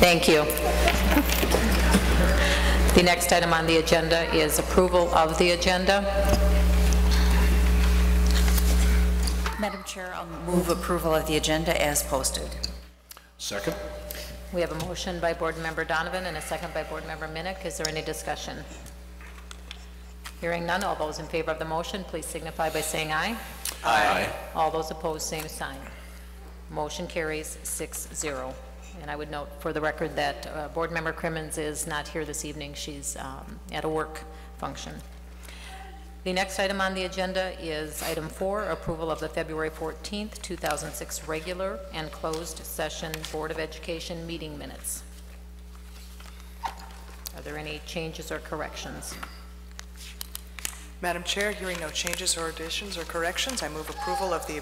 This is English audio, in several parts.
Thank you. The next item on the agenda is approval of the agenda. Madam Chair, I'll move approval of the agenda as posted. Second. We have a motion by Board Member Donovan and a second by Board Member Minnick. Is there any discussion? Hearing none, all those in favor of the motion, please signify by saying aye. Aye. All those opposed, same sign. Motion carries 6-0. And I would note for the record that Board Member Crimmins is not here this evening. She's at a work function. The next item on the agenda is item 4, approval of the February 14th, 2006 regular and closed session Board of Education meeting minutes. Are there any changes or corrections? Madam Chair, hearing no changes or additions or corrections, I move approval of the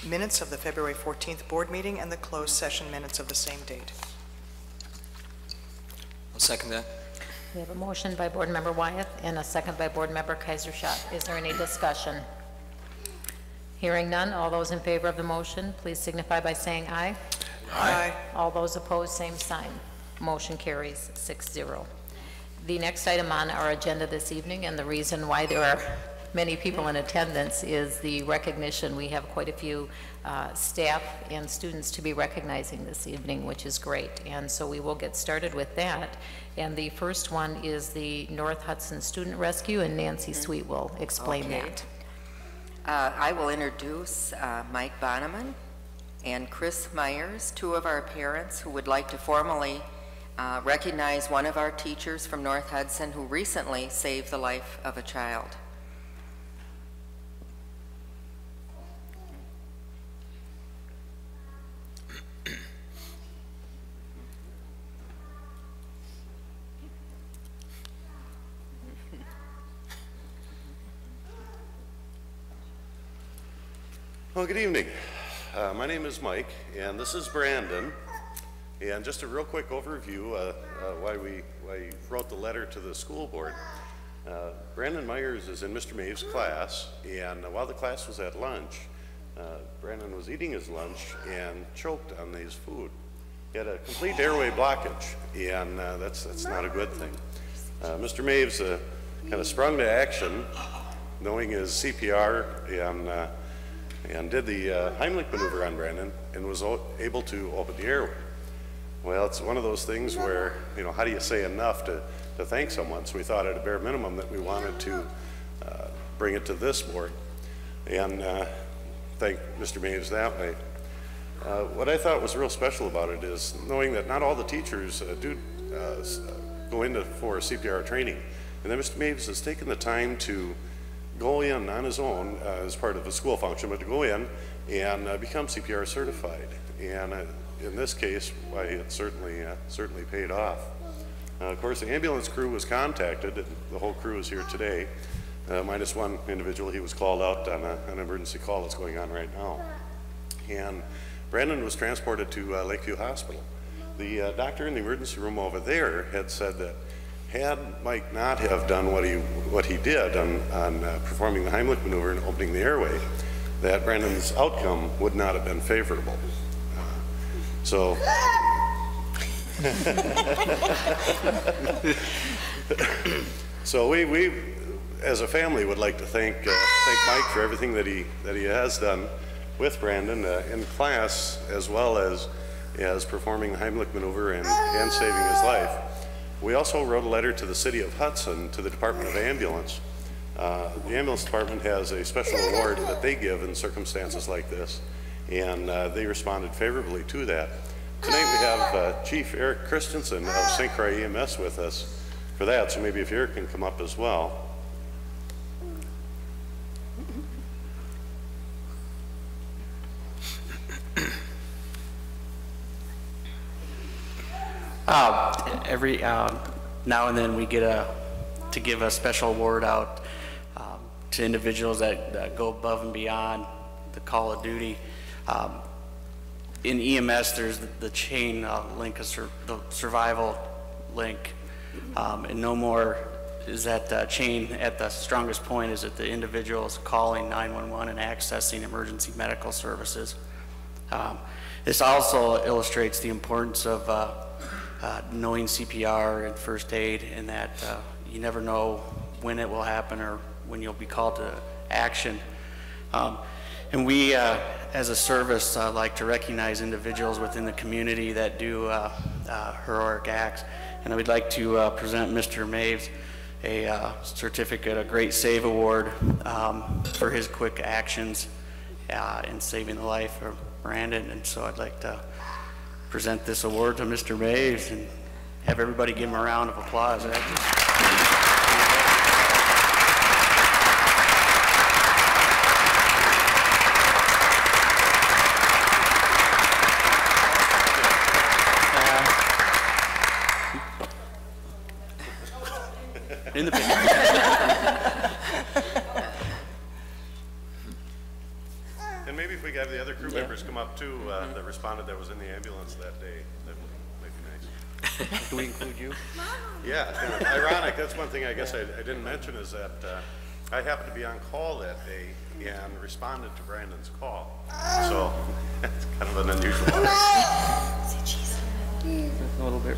minutes of the February 14th board meeting and the closed session minutes of the same date. I'll second that. We have a motion by Board Member Wyeth and a second by Board Member Kaiser-Schott. Is there any discussion? Hearing none, all those in favor of the motion, please signify by saying aye. Aye. All those opposed, same sign. Motion carries 6-0. The next item on our agenda this evening, and the reason why there are many people in attendance, is the recognition. We have quite a few staff and students to be recognizing this evening, which is great. And so we will get started with that. And the first one is the North Hudson Student Rescue, and Nancy Sweet will explain that. I will introduce Mike Bonneman and Chris Myers, two of our parents who would like to formally recognize one of our teachers from North Hudson who recently saved the life of a child. Well, good evening. My name is Mike, and this is Brandon. And just a real quick overview why we wrote the letter to the school board. Brandon Myers is in Mr. Maeve's class, and while the class was at lunch, Brandon was eating his lunch and choked on his food. He had a complete airway blockage, and that's not a good thing. Mr. Maeve's kind of sprung to action, knowing his CPR, and did the Heimlich maneuver on Brandon and was able to open the airway. Well, it's one of those things where, you know, how do you say enough to thank someone? So we thought at a bare minimum that we wanted to bring it to this board and thank Mr. Maves that way. What I thought was real special about it is knowing that not all the teachers do go into for CPR training, and then Mr. Maves has taken the time to go in on his own as part of a school function, but to go in and become CPR certified. And in this case, why it certainly paid off. Of course, the ambulance crew was contacted, and the whole crew is here today, minus one individual. He was called out on an emergency call that's going on right now. And Brandon was transported to Lakeview Hospital. The doctor in the emergency room over there had said that had Mike not have done what he did on performing the Heimlich maneuver and opening the airway, that Brandon's outcome would not have been favorable. So we as a family would like to thank Mike for everything that he has done with Brandon in class, as well as performing the Heimlich maneuver and saving his life. We also wrote a letter to the city of Hudson, to the Department of Ambulance. The ambulance department has a special award that they give in circumstances like this, and they responded favorably to that. Tonight we have Chief Eric Christensen of St. Croix EMS with us for that, so maybe if Eric can come up as well. Every now and then we get to give a special award out to individuals that go above and beyond the call of duty. In EMS, there's the chain link, the survival link, and no more is that chain at the strongest point is that the individual is calling 911 and accessing emergency medical services. This also illustrates the importance of knowing CPR and first aid, and that you never know when it will happen or when you'll be called to action. And we, as a service, like to recognize individuals within the community that do heroic acts. And I would like to present Mr. Maves a certificate, a Great Save Award for his quick actions in saving the life of Brandon. And so I'd like to present this award to Mr. Maves and have everybody give him a round of applause. In the picture. And maybe if we could have the other crew members come up too, that responded that was in the ambulance that day, that might be nice. Do we include you? Yeah, kind of ironic. That's one thing I guess I didn't mention is that I happened to be on call that day and responded to Brandon's call. So it's kind of an unusual one. A little bit.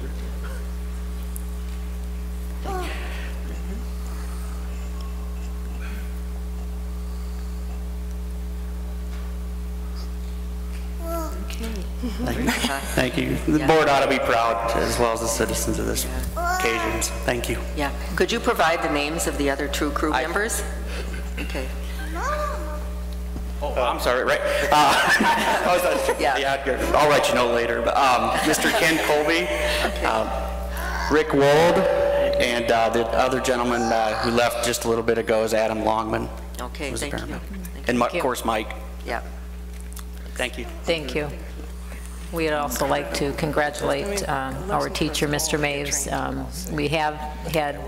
Thank you. The board ought to be proud, as well as the citizens of this occasion. So thank you. Yeah. Could you provide the names of the other two crew members? Okay. Oh, I'm sorry, right? Yeah, I'll let you know later. But Mr. Ken Colby, Rick Wold, and the other gentleman who left just a little bit ago is Adam Longman. Okay, thank you. And of course, Mike. Yeah. Thank you. Thank you. We'd also like to congratulate our teacher, Mr. Maves. We have had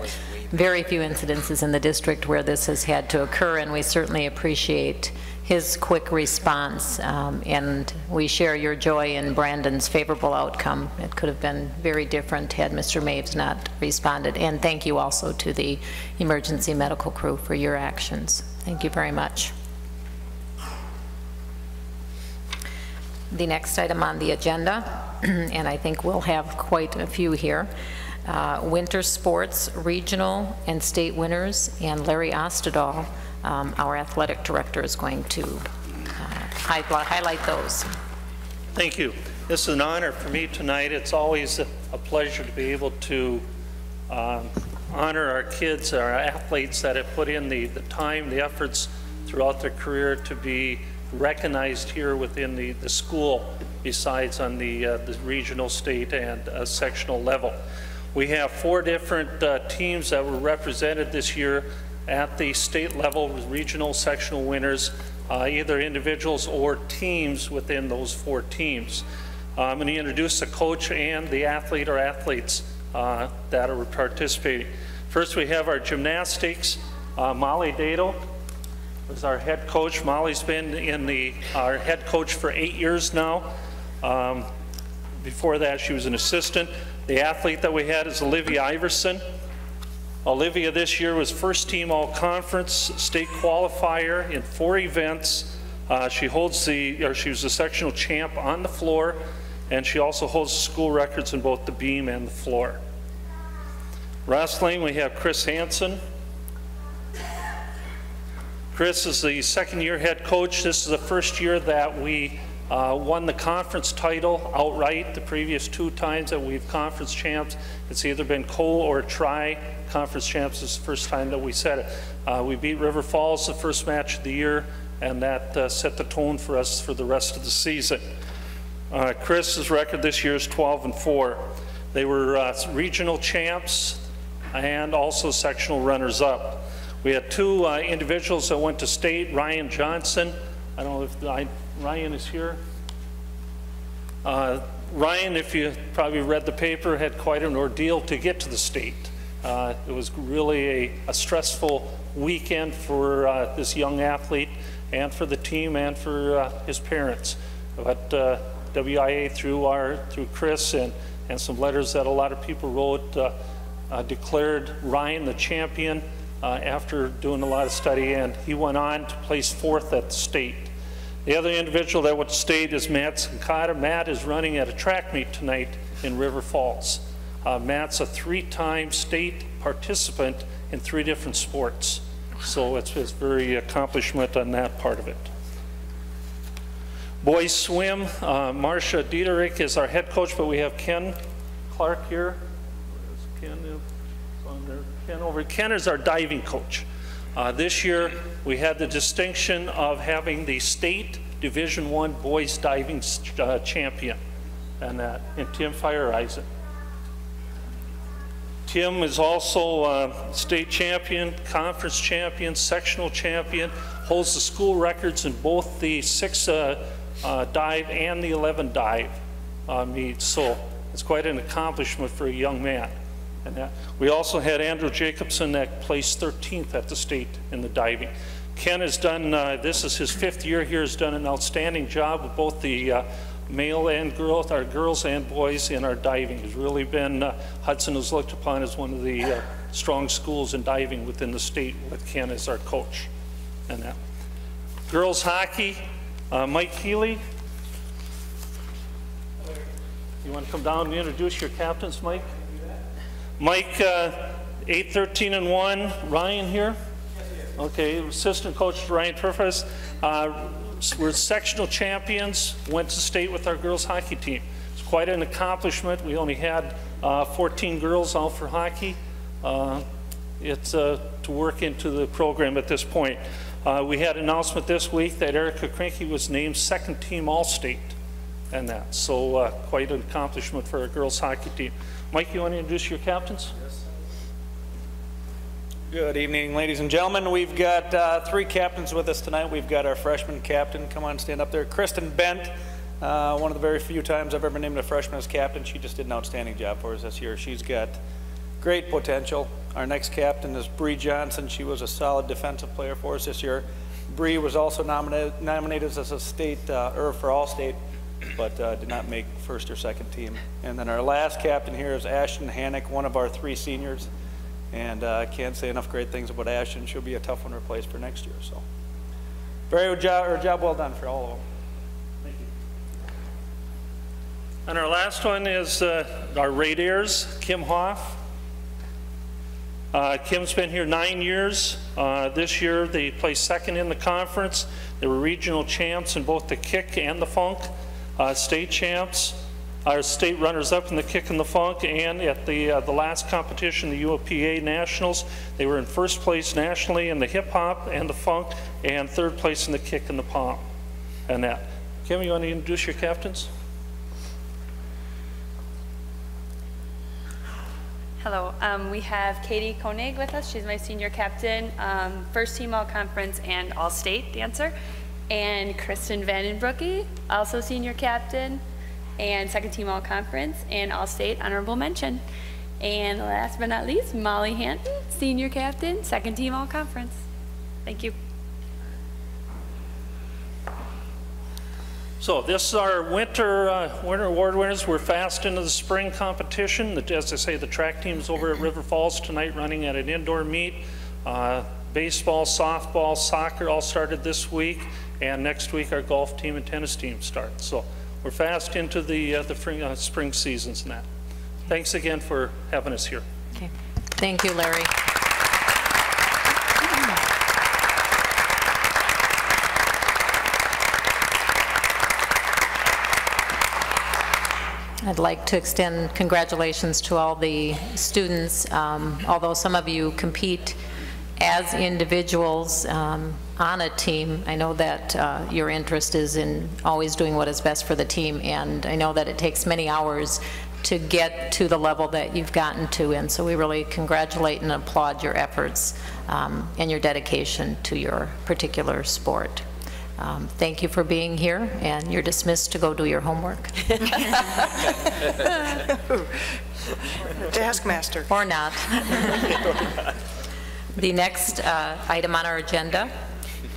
very few incidences in the district where this has had to occur, and we certainly appreciate his quick response, and we share your joy in Brandon's favorable outcome. It could have been very different had Mr. Maves not responded. And thank you also to the emergency medical crew for your actions. Thank you very much. The next item on the agenda, and I think we'll have quite a few here, winter sports, regional and state winners, and Larry Ostadal, our athletic director, is going to highlight those. Thank you. This is an honor for me tonight. It's always a pleasure to be able to honor our kids, our athletes that have put in the time, the efforts throughout their career to be recognized here within the school, besides on the regional, state, and sectional level. We have 4 different teams that were represented this year at the state level, regional, sectional winners, either individuals or teams within those 4 teams. I'm going to introduce the coach and the athlete or athletes that are participating. First, we have our gymnastics. Molly Dado is our head coach. Molly's been our head coach for 8 years now. Before that, she was an assistant. The athlete that we had is Olivia Iverson. Olivia this year was first team all-conference state qualifier in 4 events. She was the sectional champ on the floor, and she also holds school records in both the beam and the floor. Wrestling, we have Chris Hansen. Chris is the second-year head coach. This is the first year that we won the conference title outright the previous 2 times that we've conference champs. It's either been co or tri. Conference champs is the first time that we said it. We beat River Falls the first match of the year, and that set the tone for us for the rest of the season. Chris's record this year is 12-4. They were regional champs and also sectional runners-up. We had 2 individuals that went to state. Ryan Johnson, I don't know if Ryan is here. Ryan, if you probably read the paper, had quite an ordeal to get to the state. It was really a stressful weekend for this young athlete and for the team and for his parents. But WIA through Chris and some letters that a lot of people wrote declared Ryan the champion after doing a lot of study, and he went on to place 4th at the state. The other individual that went to state is Matt Sankata. Matt is running at a track meet tonight in River Falls. Matt's a 3-time state participant in 3 different sports. So it's very accomplishment on that part of it. Boys swim, Marcia Diederich is our head coach, but we have Ken Clark here. Where's Ken? On there. Ken is our diving coach. This year we had the distinction of having the state Division I boys diving champion, and Tim Fireisen. Tim is also state champion, conference champion, sectional champion, holds the school records in both the 6 dive and the 11 dive meets. So it's quite an accomplishment for a young man. And we also had Andrew Jacobson that placed 13th at the state in the diving. Ken has done, this is his 5th year here, has done an outstanding job with both the male and girls, our girls and boys in our diving. Has really been, Hudson is looked upon as one of the strong schools in diving within the state with Ken as our coach. And that. Girls hockey, Mike Healy. You want to come down and introduce your captains, Mike? Mike, 8-13-1. Ryan here? Okay, assistant coach Ryan Purfas. We're sectional champions, went to state with our girls hockey team. It's quite an accomplishment. We only had 14 girls out for hockey. It's to work into the program at this point. We had an announcement this week that Erica Krinke was named 2nd team All-State, and that. So quite an accomplishment for our girls hockey team. Mike, you want to introduce your captains? Yes. Good evening, ladies and gentlemen. We've got 3 captains with us tonight. We've got our freshman captain. Come on, stand up there. Kristen Bent. One of the very few times I've ever named a freshman as captain. She just did an outstanding job for us this year. She's got great potential. Our next captain is Bree Johnson. She was a solid defensive player for us this year. Bree was also nominated as a state, for All-State, but did not make 1st or 2nd team. And then our last captain here is Ashton Hannick, one of our 3 seniors. And I can't say enough great things about Ashton. She'll be a tough one to replace for next year. So, job well done for all of them. Thank you. And our last one is our Raiders, Kim Hoff. Kim's been here 9 years. This year they placed 2nd in the conference. They were regional champs in both the kick and the funk. State champs, our state runners-up in the kick and the funk, and at the last competition, the UOPA Nationals, they were in 1st place nationally in the hip-hop and the funk, and 3rd place in the kick and the pom. And that. Kim, you want to introduce your captains? Hello, we have Katie Koenig with us. She's my senior captain, 1st team all-conference and all-state dancer. And Kristen Vandenbroeke, also senior captain, and 2nd team all-conference and all-state honorable mention. And last but not least, Molly Hanton, senior captain, 2nd team all-conference. Thank you. So this is our winter award winners. We're fast into the spring competition. As I say, the track team's over at River Falls tonight running at an indoor meet. Baseball, softball, soccer all started this week. And next week, our golf team and tennis team start. So we're fast into the spring seasons and that. Thanks again for having us here. Okay. Thank you, Larry. I'd like to extend congratulations to all the students. Although some of you compete as individuals on a team, I know that your interest is in always doing what is best for the team, and I know that it takes many hours to get to the level that you've gotten to, and so we really congratulate and applaud your efforts and your dedication to your particular sport. Thank you for being here, and you're dismissed to go do your homework. Taskmaster. Or not. The next item on our agenda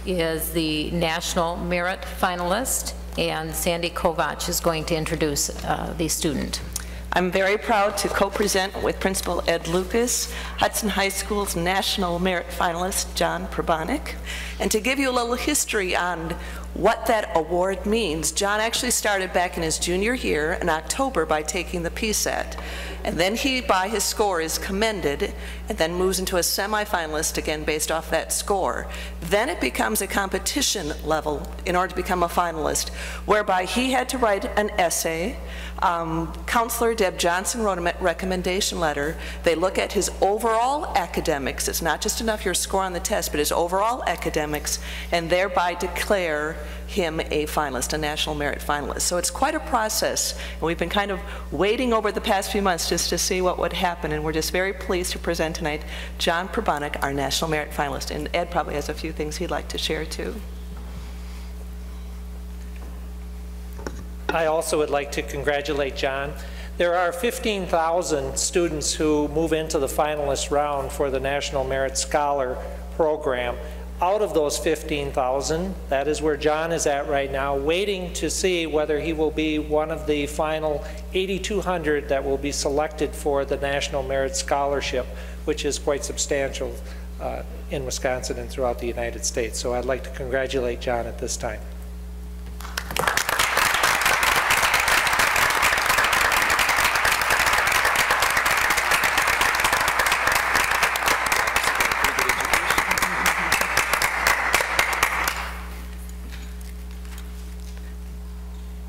is the National Merit Finalist, and Sandy Kovac is going to introduce the student. I'm very proud to co-present with Principal Ed Lucas, Hudson High School's National Merit Finalist, John Probanik. And to give you a little history on what that award means, John actually started back in his junior year in October by taking the PSAT. And then he, by his score, is commended and then moves into a semifinalist again based off that score. Then it becomes a competition level in order to become a finalist, whereby he had to write an essay. Counselor Deb Johnson wrote a recommendation letter. They look at his overall academics. It's not just enough your score on the test, but his overall academics, and thereby declare him a finalist, a National Merit Finalist. So it's quite a process, and we've been kind of waiting over the past few months just to see what would happen, and we're just very pleased to present tonight John Probanik, our National Merit Finalist. And Ed probably has a few things he'd like to share too. I also would like to congratulate John. There are 15,000 students who move into the finalist round for the National Merit Scholar program. Out of those 15,000, that is where John is at right now, waiting to see whether he will be one of the final 8,200 that will be selected for the National Merit Scholarship, which is quite substantial in Wisconsin and throughout the United States. So I'd like to congratulate John at this time.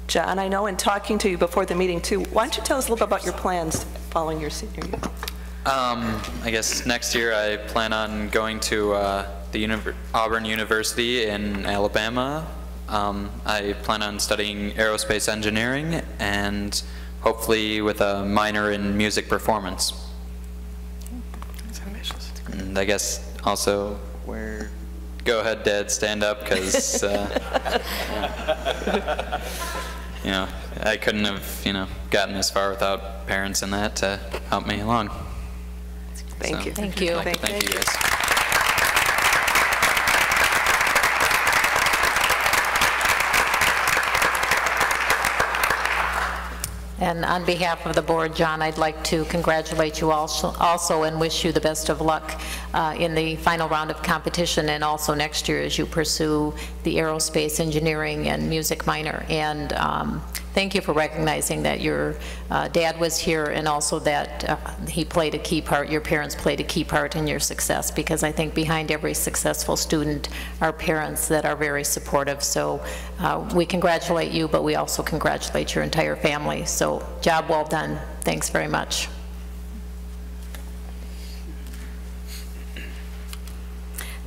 John, I know in talking to you before the meeting too, why don't you tell us a little bit about your plans following your senior year? I guess next year I plan on going to the Auburn University in Alabama. I plan on studying aerospace engineering and hopefully with a minor in music performance. That's ambitious. And I guess also where... Go ahead, Dad, stand up, because you know, I couldn't have, gotten this far without parents and that to help me along. Thank you. Thank you. Thank you, guys. And on behalf of the board, John, I'd like to congratulate you also and wish you the best of luck in the final round of competition, and also next year as you pursue the aerospace engineering and music minor. And thank you for recognizing that your dad was here, and also that he played a key part, your parents played a key part in your success, because I think behind every successful student are parents that are very supportive. So we congratulate you, but we also congratulate your entire family. So job well done. Thanks very much.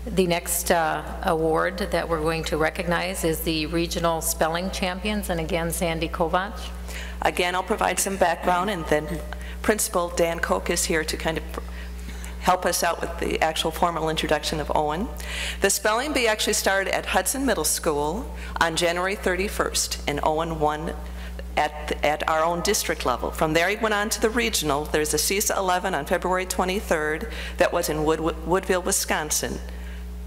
The next award that we're going to recognize is the Regional Spelling Champions, and again, Sandy Kovac. Again, I'll provide some background, and then Principal Dan Koch is here to kind of help us out with the actual formal introduction of Owen. The spelling bee actually started at Hudson Middle School on January 31st, and Owen won at our own district level. From there he went on to the regional. There's a CISA 11 on February 23rd that was in Woodville, Wisconsin,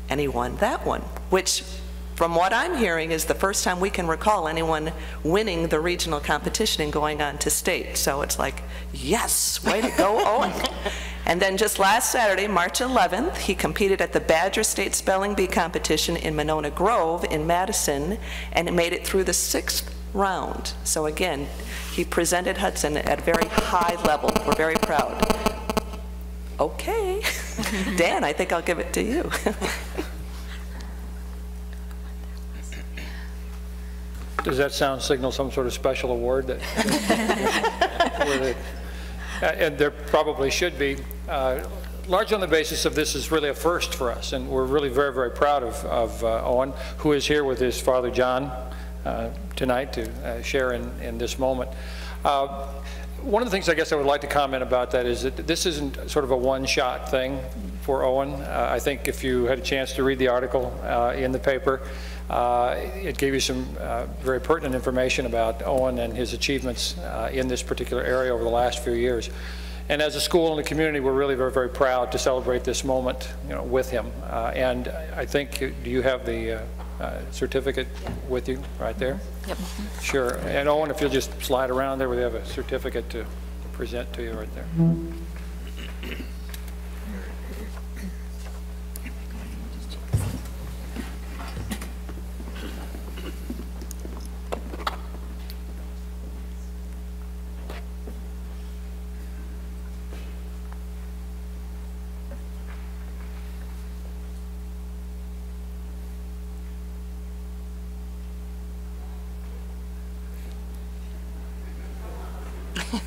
and he won that one, which from what I'm hearing is the first time we can recall anyone winning the regional competition and going on to state. So it's like, yes, way to go, Owen. And then just last Saturday, March 11th, he competed at the Badger State Spelling Bee competition in Monona Grove in Madison, and made it through the 6th round. So again, he presented Hudson at a very high level. We're very proud. Okay. Dan, I think I'll give it to you. Does that sound signal some sort of special award? And there probably should be. Largely on the basis of this is really a first for us, and we're really very, very proud of Owen, who is here with his father John tonight to share in this moment. One of the things I guess I would like to comment about that is that this isn't sort of a one-shot thing for Owen. I think if you had a chance to read the article in the paper, it gave you some very pertinent information about Owen and his achievements in this particular area over the last few years. And as a school and a community, we're really very, very proud to celebrate this moment, with him. And I think, do you have the certificate with you right there? Yep. Sure. And Owen, if you'll just slide around there, we have a certificate to present to you right there.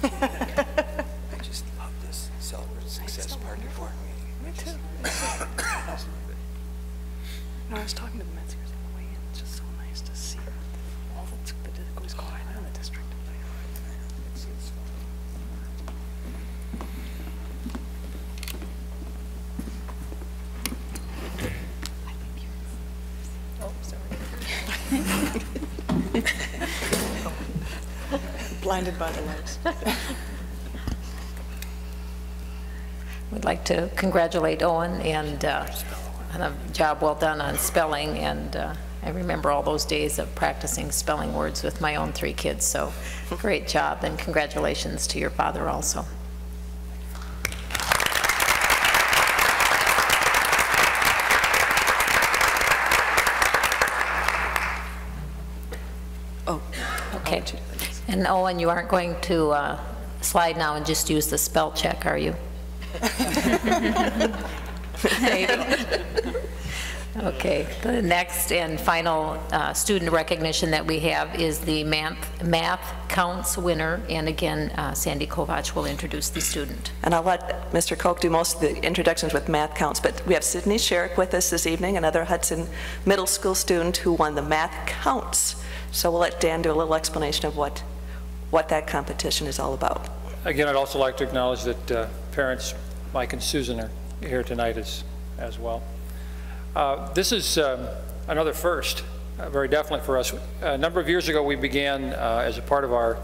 I just love this celebrate success part of board meeting. Me too. No, I was talking to the Metzgers on the way in. It's just so nice to see all that goes on in the district. Oh, sorry. Blinded by the lights. We'd like to congratulate Owen and on a job well done on spelling, and I remember all those days of practicing spelling words with my own 3 kids, so great job, and congratulations to your father also. Oh, okay. And Owen, you aren't going to slide now and just use the spell check, are you? Okay, the next and final student recognition that we have is the math counts winner, and again, Sandy Kovach will introduce the student. And I'll let Mr. Koch do most of the introductions with math counts, but we have Sydney Sherrick with us this evening, another Hudson Middle School student who won the math counts. So we'll let Dan do a little explanation of what that competition is all about. Again, I'd also like to acknowledge that parents Mike and Susan are here tonight as well. This is another first, very definitely for us. A number of years ago, we began as a part of our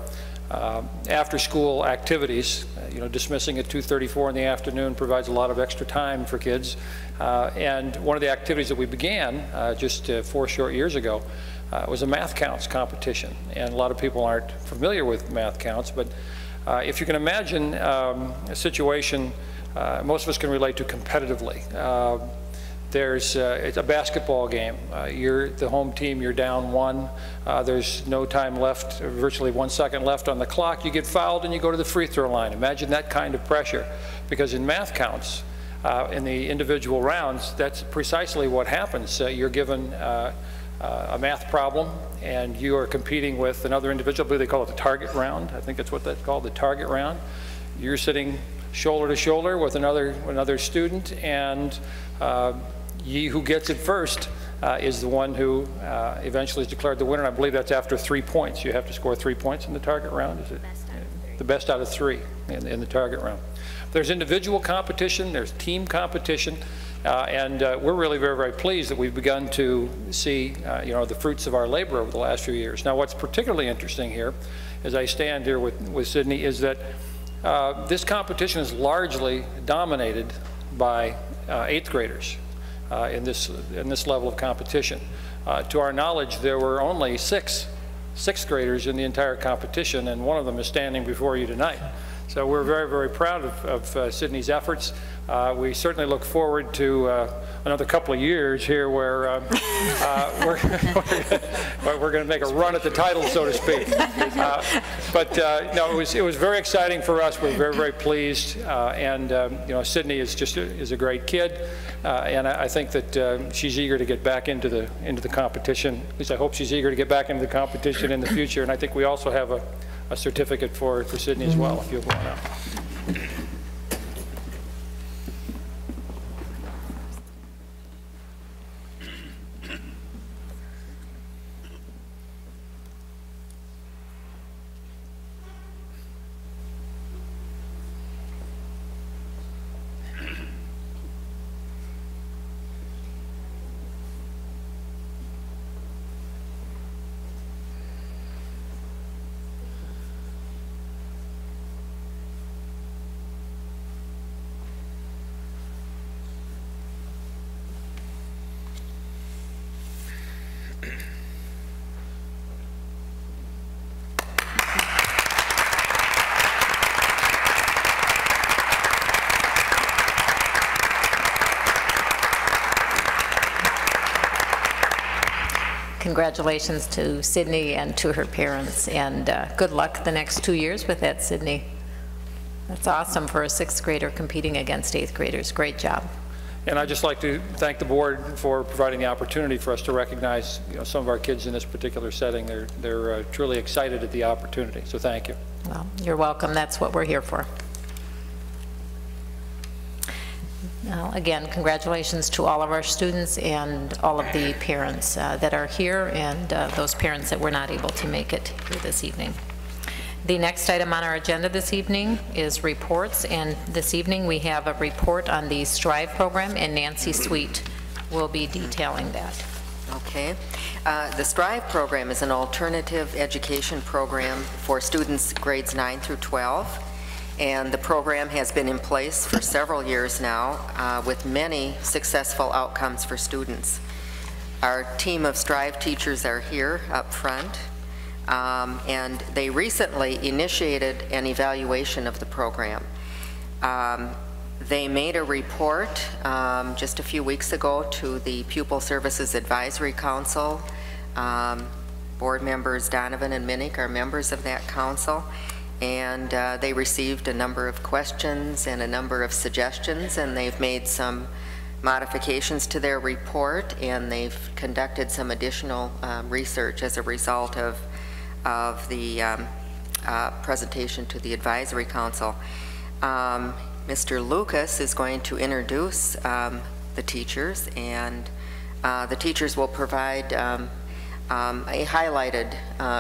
after-school activities. Dismissing at 2:34 in the afternoon provides a lot of extra time for kids. And one of the activities that we began just 4 short years ago was a math counts competition. And a lot of people aren't familiar with math counts, but if you can imagine a situation most of us can relate to competitively. It's a basketball game. You're the home team, you're down 1. There's no time left, virtually 1 second left on the clock. You get fouled and you go to the free throw line. Imagine that kind of pressure. Because in math counts, in the individual rounds, that's precisely what happens. You're given a math problem and you are competing with another individual. I believe they call it the target round. I think that's what that's called, the target round. You're sitting shoulder to shoulder with another student, and he who gets it first is the one who eventually is declared the winner. And I believe that's after 3 points. You have to score 3 points in the target round. Is it the best out of 3 in the target round? There's individual competition, there's team competition, and we're really very, very pleased that we've begun to see the fruits of our labor over the last few years. Now, what's particularly interesting here, as I stand here with Sydney, is that this competition is largely dominated by 8th graders in this level of competition. To our knowledge, there were only 6 6th graders in the entire competition, and one of them is standing before you tonight. So we're very, very proud of Sydney's efforts. We certainly look forward to another couple of years here where we're going to make a run at the title, so to speak. No, it was very exciting for us. We're very, very pleased. You know, Sydney is a great kid, and I think that she's eager to get back into the competition. At least I hope she's eager to get back into the competition in the future. And I think we also have a certificate for Sydney as well, if you want to. Congratulations to Sydney and to her parents, and good luck the next 2 years with that, Sydney. That's awesome for a 6th grader competing against 8th graders. Great job. And I'd just like to thank the board for providing the opportunity for us to recognize, you know, some of our kids in this particular setting. They're truly excited at the opportunity, so thank you. Well, you're welcome. That's what we're here for. Now, again, congratulations to all of our students and all of the parents that are here, and those parents that were not able to make it here this evening. The next item on our agenda this evening is reports, and this evening we have a report on the STRIVE program, and Nancy Sweet will be detailing that. Okay. The STRIVE program is an alternative education program for students grades 9 through 12. And the program has been in place for several years now with many successful outcomes for students. Our team of STRIVE teachers are here up front, and they recently initiated an evaluation of the program. They made a report just a few weeks ago to the Pupil Services Advisory Council. Board members Donovan and Minnick are members of that council. And they received a number of questions and a number of suggestions, and they've made some modifications to their report, and they've conducted some additional research as a result of the presentation to the Advisory Council. Mr. Lucas is going to introduce the teachers, and the teachers will provide a highlighted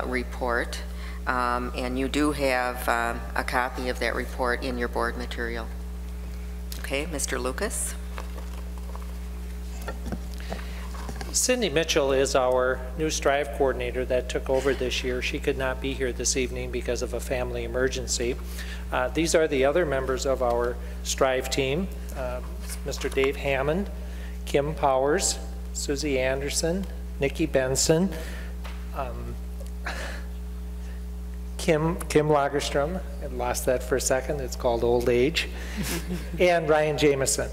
report. And you do have a copy of that report in your board material. Okay, Mr. Lucas. Cindy Mitchell is our new STRIVE coordinator that took over this year. She could not be here this evening because of a family emergency. These are the other members of our STRIVE team. Mr. Dave Hammond, Kim Powers, Susie Anderson, Nikki Benson, Kim Lagerstrom, I lost that for a second, it's called old age, and Ryan Jameson.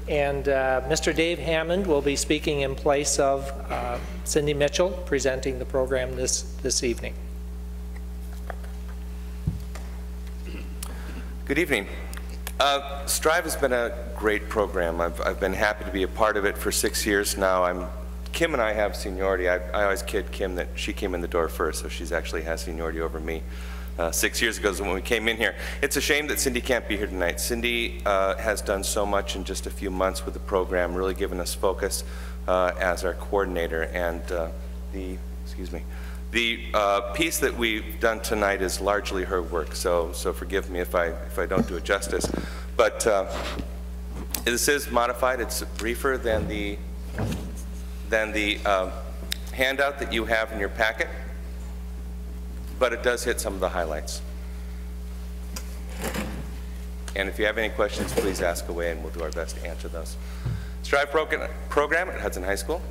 And Mr. Dave Hammond will be speaking in place of Cindy Mitchell, presenting the program this evening. Good evening. STRIVE has been a great program. I've been happy to be a part of it for 6 years now. Kim and I have seniority. I always kid Kim that she came in the door first, so she's actually has seniority over me. 6 years ago is when we came in here. It's a shame that Cindy can't be here tonight. Cindy has done so much in just a few months with the program, really given us focus as our coordinator. And the piece that we've done tonight is largely her work, so forgive me if I don't do it justice. But this is modified. It's briefer than the handout that you have in your packet, but it does hit some of the highlights. And if you have any questions, please ask away and we'll do our best to answer those. STRIVE program at Hudson High School.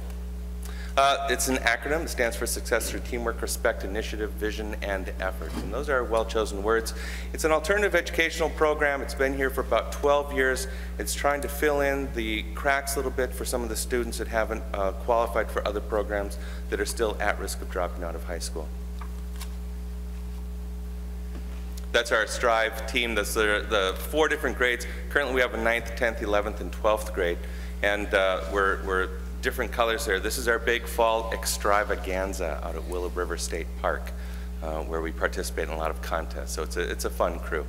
It's an acronym. It stands for Success Through Teamwork, Respect, Initiative, Vision, and Effort. And those are well-chosen words. It's an alternative educational program. It's been here for about 12 years. It's trying to fill in the cracks a little bit for some of the students that haven't qualified for other programs that are still at risk of dropping out of high school. That's our Strive team. That's the 4 different grades. Currently we have a 9th, 10th, 11th, and 12th grade. And we're different colors there. This is our big fall extravaganza out at Willow River State Park, where we participate in a lot of contests. So it's a fun crew.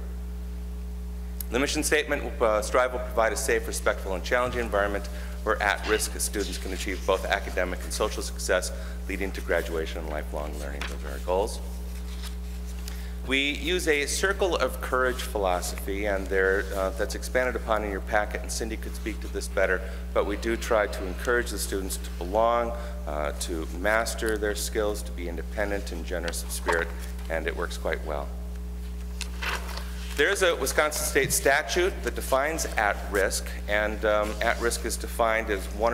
The mission statement, Strive will provide a safe, respectful, and challenging environment where at-risk students can achieve both academic and social success, leading to graduation and lifelong learning. Those are our goals. We use a circle of courage philosophy, and that's expanded upon in your packet, and Cindy could speak to this better, but we do try to encourage the students to belong, to master their skills, to be independent and generous of spirit, and it works quite well. There's a Wisconsin state statute that defines at-risk, and at-risk is defined as 1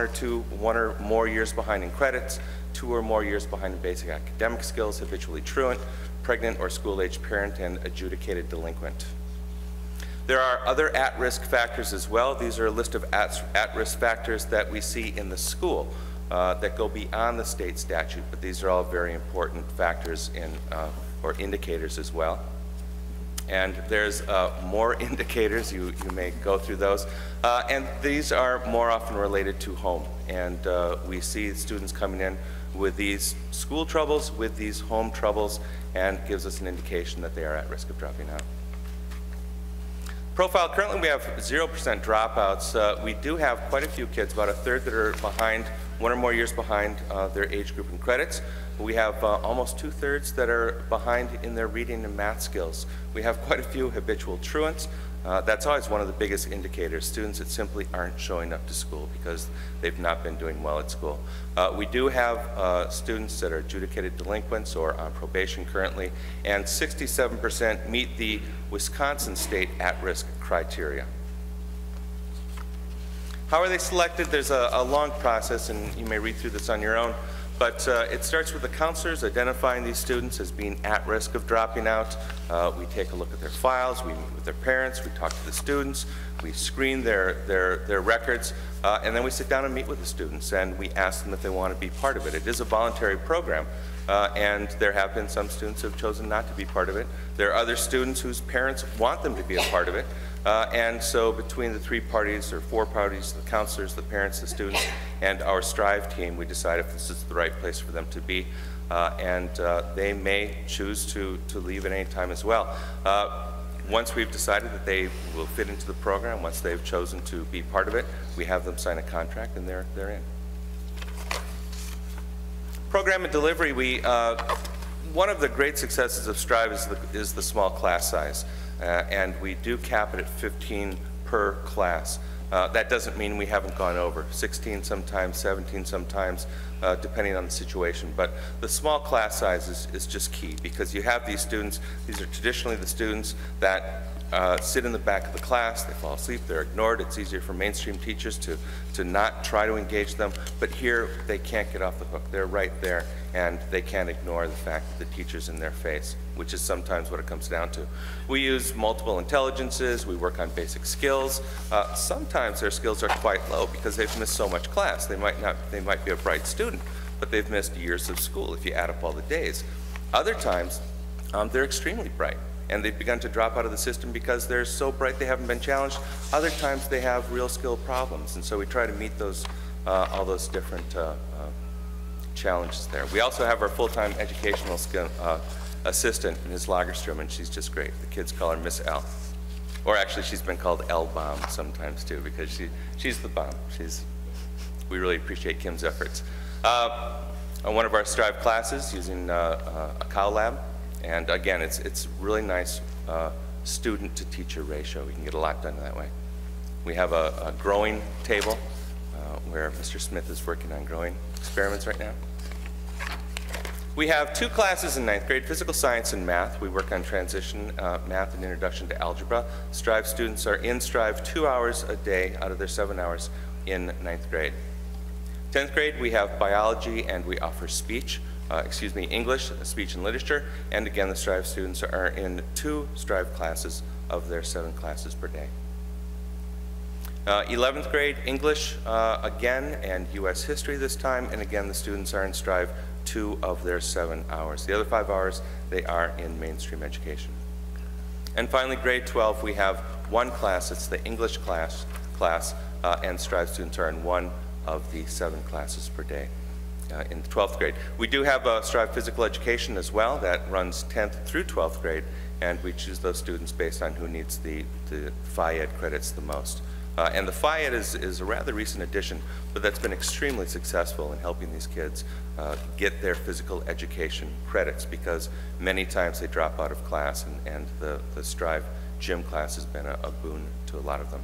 or more years behind in credits, 2 or more years behind in basic academic skills, habitually truant, pregnant or school-age parent, and adjudicated delinquent. There are other at-risk factors as well. These are a list of at-risk factors that we see in the school that go beyond the state statute, but these are all very important factors or indicators as well. And there's more indicators. You may go through those. And these are more often related to home. And we see students coming in with these school troubles, with these home troubles, and gives us an indication that they are at risk of dropping out. Profile, currently we have 0% dropouts. We do have quite a few kids, about a third that are behind, 1 or more years behind their age group in credits. We have almost 2/3 that are behind in their reading and math skills. We have quite a few habitual truants. That's always one of the biggest indicators, students that simply aren't showing up to school because they've not been doing well at school. We do have students that are adjudicated delinquents or on probation currently, and 67% meet the Wisconsin state at-risk criteria. How are they selected? There's a long process, and you may read through this on your own. But it starts with the counselors identifying these students as being at risk of dropping out. We take a look at their files, we meet with their parents, we talk to the students, we screen their records, and then we sit down and meet with the students, and we ask them if they want to be part of it. It is a voluntary program, and there have been some students who have chosen not to be part of it. There are other students whose parents want them to be a part of it. And so between the 3 parties or 4 parties, the counselors, the parents, the students, and our Strive team, we decide if this is the right place for them to be. And they may choose to leave at any time as well. Once we've decided that they will fit into the program, once they've chosen to be part of it, we have them sign a contract and they're in. Program and delivery, one of the great successes of Strive is the small class size. And we do cap it at 15 per class. That doesn't mean we haven't gone over, 16 sometimes, 17 sometimes, depending on the situation. But the small class size is just key, because you have these students, these are traditionally the students that sit in the back of the class, they fall asleep, they're ignored. It's easier for mainstream teachers to not try to engage them, but here they can't get off the hook. They're right there, and they can't ignore the fact that the teacher's in their face, which is sometimes what it comes down to. We use multiple intelligences, we work on basic skills. Sometimes their skills are quite low because they've missed so much class. They might be a bright student, but they've missed years of school if you add up all the days. Other times, they're extremely bright, and they've begun to drop out of the system because they're so bright they haven't been challenged. Other times they have real skill problems, and so we try to meet those, all those different challenges there. We also have our full-time educational assistant, Ms. Lagerstrom, and she's just great. The kids call her Miss L. Or actually, she's been called L-Bomb sometimes too, because she's the bomb. We really appreciate Kim's efforts. On one of our Strive classes, using a cow lab, and again, it's really nice student to teacher ratio. We can get a lot done that way. We have a growing table where Mr. Smith is working on growing experiments right now. We have 2 classes in 9th grade, physical science and math. We work on transition math and introduction to algebra. Strive students are in Strive 2 hours a day out of their 7 hours in 9th grade. 10th grade, we have biology and we offer English, speech and literature, and again, the Strive students are in 2 Strive classes of their 7 classes per day. 11th grade, English again, and U.S. history this time, and again, the students are in Strive 2 of their 7 hours. The other 5 hours, they are in mainstream education. And finally, grade 12, we have 1 class, it's the English class, and Strive students are in 1 of the 7 classes per day in the 12th grade. We do have Strive physical education as well that runs 10th through 12th grade, and we choose those students based on who needs the Phi-Ed credits the most. And the Phi-Ed is a rather recent addition, but that's been extremely successful in helping these kids get their physical education credits, because many times they drop out of class, and the Strive gym class has been a boon to a lot of them.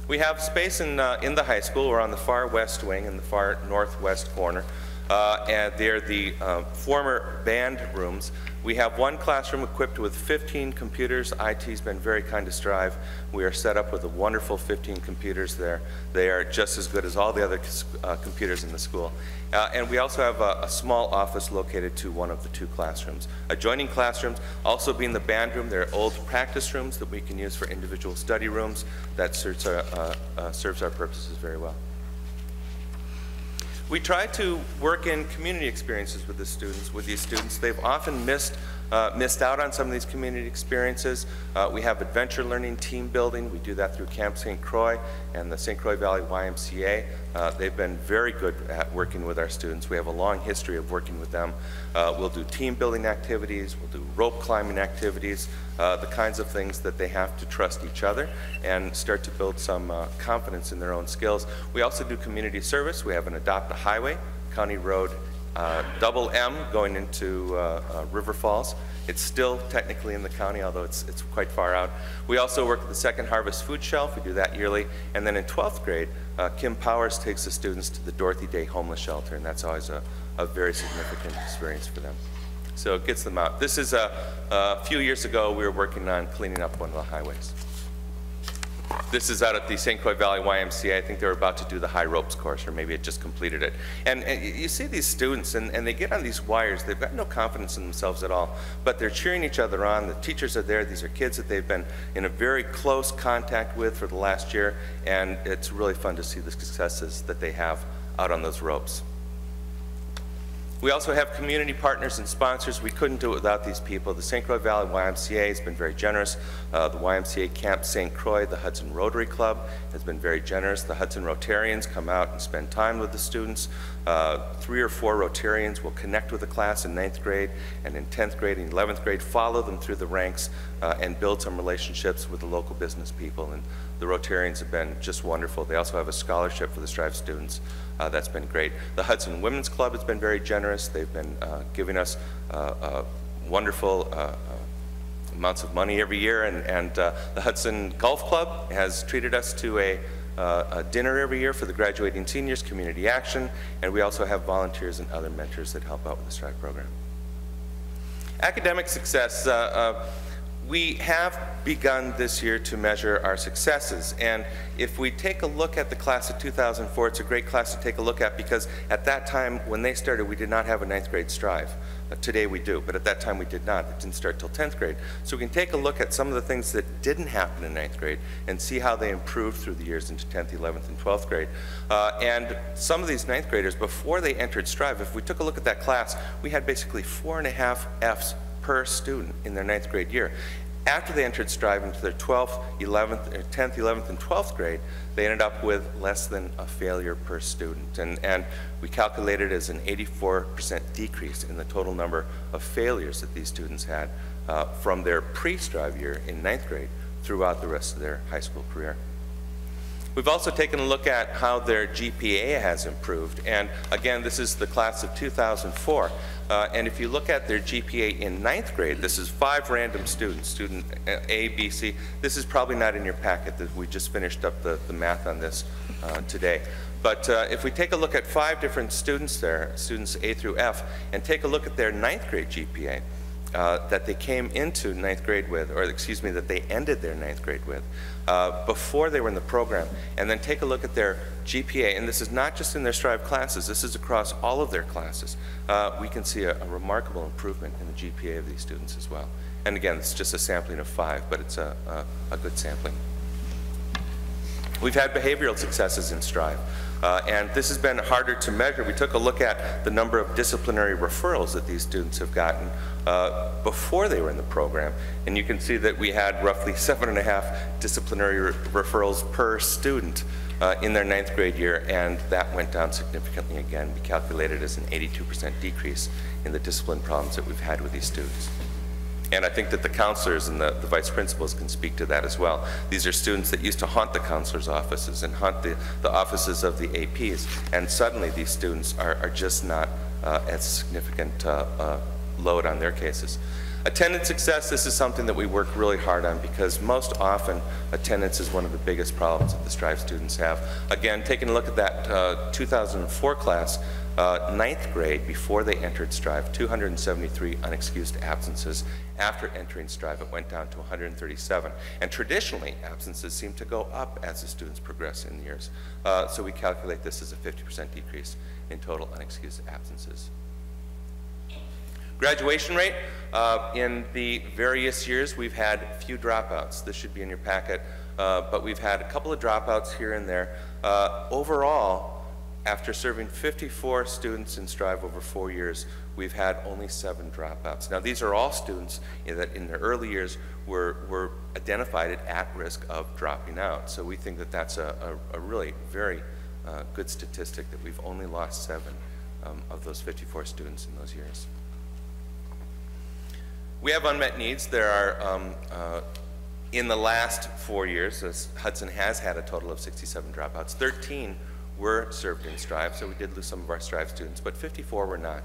We have space in the high school. We're on the far west wing in the far northwest corner. And they're the former band rooms. We have 1 classroom equipped with 15 computers. IT's been very kind to Strive. We are set up with a wonderful 15 computers there. They are just as good as all the other computers in the school. And we also have a small office located to 1 of the 2 classrooms. Adjoining classrooms also being the band room. They're old practice rooms that we can use for individual study rooms. That serves our purposes very well. We try to work in community experiences with these students. They've often missed out on some of these community experiences. We have adventure learning, team building. We do that through Camp St. Croix and the St. Croix Valley YMCA. They've been very good at working with our students. We have a long history of working with them. We'll do team building activities, we'll do rope climbing activities, the kinds of things that they have to trust each other and start to build some confidence in their own skills. We also do community service. We have an Adopt a Highway, County Road double M going into River Falls. It's still technically in the county, although it's quite far out. We also work at the Second Harvest Food Shelf. We do that yearly. And then in 12th grade, Kim Powers takes the students to the Dorothy Day Homeless Shelter, and that's always a very significant experience for them. So it gets them out. This is a few years ago, we were working on cleaning up one of the highways. This is out at the St. Croix Valley YMCA. I think they were about to do the high ropes course, or maybe it just completed it. And you see these students, and they get on these wires. They've got no confidence in themselves at all, but they're cheering each other on. The teachers are there. These are kids that they've been in a very close contact with for the last year, and it's really fun to see the successes that they have out on those ropes. We also have community partners and sponsors. We couldn't do it without these people. The St. Croix Valley YMCA has been very generous. The YMCA Camp St. Croix, the Hudson Rotary Club has been very generous. The Hudson Rotarians come out and spend time with the students. 3 or 4 Rotarians will connect with the class in 9th grade and in 10th grade and 11th grade, follow them through the ranks and build some relationships with the local business people. And the Rotarians have been just wonderful. They also have a scholarship for the Strive students. That's been great. The Hudson Women's Club has been very generous. They've been giving us wonderful amounts of money every year, and the Hudson Golf Club has treated us to a dinner every year for the graduating seniors, community action, and we also have volunteers and other mentors that help out with the Strive program. Academic success. We have begun this year to measure our successes, and if we take a look at the class of 2004, it's a great class to take a look at, because at that time when they started, we did not have a 9th grade Strive. Today we do, but at that time we did not. It didn't start till 10th grade. So we can take a look at some of the things that didn't happen in 9th grade and see how they improved through the years into 10th, 11th, and 12th grade. And some of these 9th graders, before they entered Strive, if we took a look at that class, we had basically 4.5 Fs per student in their 9th grade year. After they entered Strive into their 12th, 11th, 10th, 11th, and 12th grade, they ended up with less than a failure per student. And we calculated as an 84% decrease in the total number of failures that these students had from their pre-Strive year in 9th grade throughout the rest of their high school career. We've also taken a look at how their GPA has improved, and again, this is the class of 2004. And if you look at their GPA in 9th grade, this is 5 random students, student A, B, C. This is probably not in your packet. That we just finished up the math on this today. But if we take a look at 5 different students there, students A through F, and take a look at their 9th grade GPA, that they came into ninth grade with, or excuse me, that they ended their ninth grade with before they were in the program, and then take a look at their GPA, and this is not just in their Strive classes, this is across all of their classes, we can see a remarkable improvement in the GPA of these students as well. And again, it's just a sampling of 5, but it's a good sampling. We've had behavioral successes in Strive, and this has been harder to measure. We took a look at the number of disciplinary referrals that these students have gotten before they were in the program, and you can see that we had roughly 7.5 disciplinary referrals per student in their ninth grade year, and that went down significantly again. We calculated as an 82% decrease in the discipline problems that we've had with these students. And I think that the counselors and the vice principals can speak to that as well. These are students that used to haunt the counselors' offices and haunt the offices of the APs, and suddenly these students are just not as significant load on their cases. Attendance success, this is something that we work really hard on, because most often attendance is one of the biggest problems that the Strive students have. Again, taking a look at that 2004 class, ninth grade, before they entered Strive, 273 unexcused absences. After entering Strive, it went down to 137. And traditionally, absences seem to go up as the students progress in years. So we calculate this as a 50% decrease in total unexcused absences. Graduation rate, in the various years, we've had few dropouts. This should be in your packet, but we've had a couple of dropouts here and there. Overall, after serving 54 students in Strive over 4 years, we've had only 7 dropouts. Now, these are all students that in their early years were identified at risk of dropping out. So we think that that's a really very good statistic, that we've only lost 7 of those 54 students in those years. We have unmet needs. There are, in the last 4 years, Hudson has had a total of 67 dropouts. 13 were served in Strive, so we did lose some of our Strive students, but 54 were not.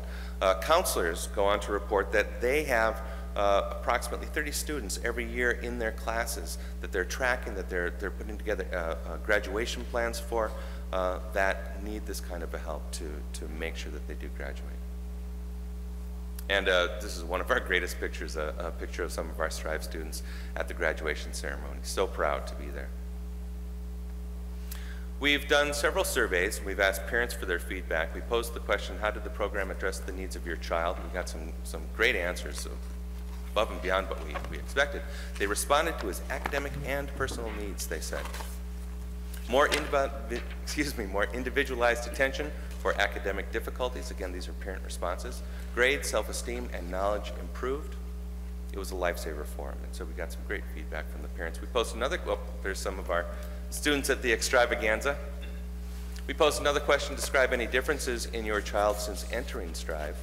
Counselors go on to report that they have approximately 30 students every year in their classes that they're tracking, that they're putting together graduation plans for, that need this kind of a help to make sure that they do graduate. And this is one of our greatest pictures, a picture of some of our Strive students at the graduation ceremony. So proud to be there. We've done several surveys. We've asked parents for their feedback. We posed the question, how did the program address the needs of your child? We got some great answers, so above and beyond what we expected. They responded to his academic and personal needs, they said. More individualized attention for academic difficulties. Again, these are parent responses. Grades, self-esteem, and knowledge improved. It was a lifesaver for him, and so we got some great feedback from the parents. We posted another, well, there's some of our students at the extravaganza. We posed another question, describe any differences in your child since entering Strive.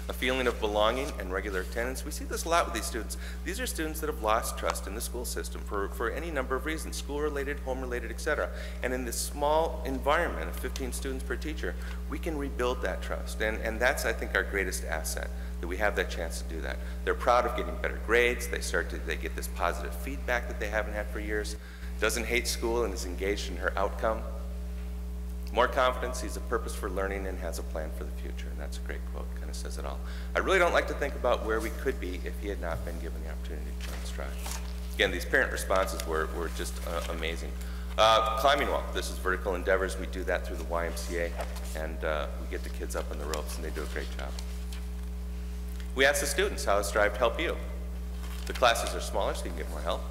A feeling of belonging and regular attendance. We see this a lot with these students. These are students that have lost trust in the school system for any number of reasons, school-related, home-related, etc. And in this small environment of 15 students per teacher, we can rebuild that trust. And that's, I think, our greatest asset, that we have that chance to do that. They're proud of getting better grades. They get this positive feedback that they haven't had for years. Doesn't hate school and is engaged in her outcome. More confidence, sees a purpose for learning, and has a plan for the future. And that's a great quote, kind of says it all. I really don't like to think about where we could be if he had not been given the opportunity to join Strive. Again, these parent responses were just amazing. Climbing wall, this is vertical endeavors. We do that through the YMCA, and we get the kids up on the ropes, and they do a great job. We asked the students, how has Strive helped you? The classes are smaller, so you can get more help.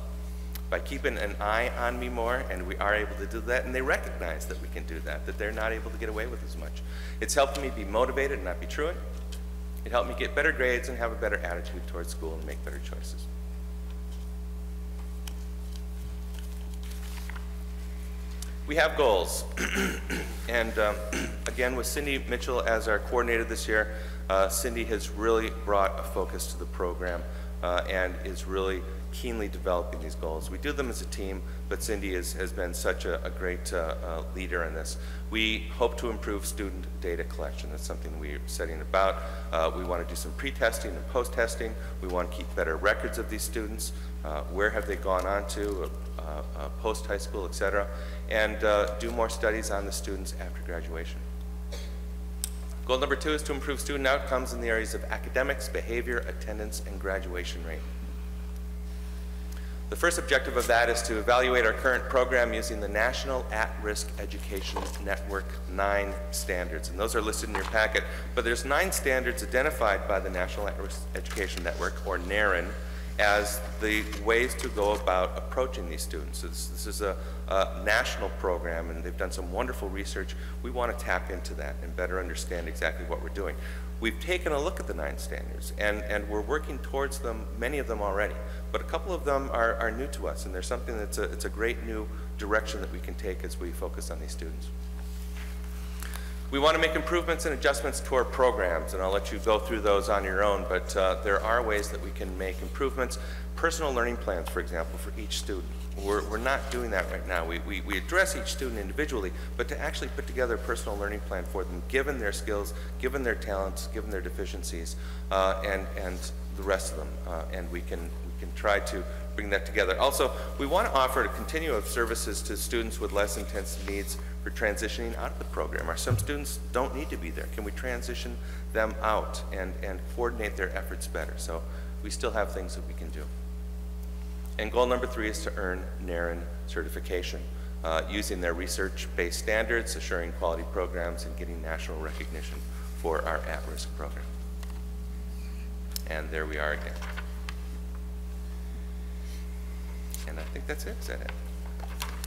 By keeping an eye on me more, and we are able to do that, and they recognize that we can do that, that they're not able to get away with as much. It's helped me be motivated and not be truant. It helped me get better grades and have a better attitude towards school and make better choices. We have goals, and again, with Cindy Mitchell as our coordinator this year, Cindy has really brought a focus to the program and is really keenly developing these goals. We do them as a team, but Cindy has been such a great leader in this. We hope to improve student data collection. That's something we're setting about. We want to do some pre-testing and post-testing. We want to keep better records of these students. Where have they gone on to, post-high school, etc. And do more studies on the students after graduation. Goal number 2 is to improve student outcomes in the areas of academics, behavior, attendance, and graduation rate. The first objective of that is to evaluate our current program using the National At-Risk Education Network 9 standards. And those are listed in your packet. But there's 9 standards identified by the National At-Risk Education Network, or NARIN, as the ways to go about approaching these students. So this is a national program, and they've done some wonderful research. We want to tap into that and better understand exactly what we're doing. We've taken a look at the 9 standards, and we're working towards them, many of them already, but a couple of them are new to us, and there's something that's it's a great new direction that we can take as we focus on these students. We want to make improvements and adjustments to our programs, and I'll let you go through those on your own, but there are ways that we can make improvements. Personal learning plans, for example, for each student. We're not doing that right now. We address each student individually, but to actually put together a personal learning plan for them, given their skills, given their talents, given their deficiencies, and the rest of them, and we can try to bring that together. Also, we want to offer a continuum of services to students with less intensive needs for transitioning out of the program. Some students don't need to be there. Can we transition them out and coordinate their efforts better? So we still have things that we can do. And goal number 3 is to earn NARIN certification, using their research-based standards, assuring quality programs, and getting national recognition for our at-risk program. And there we are again. And I think that's it. Is that it?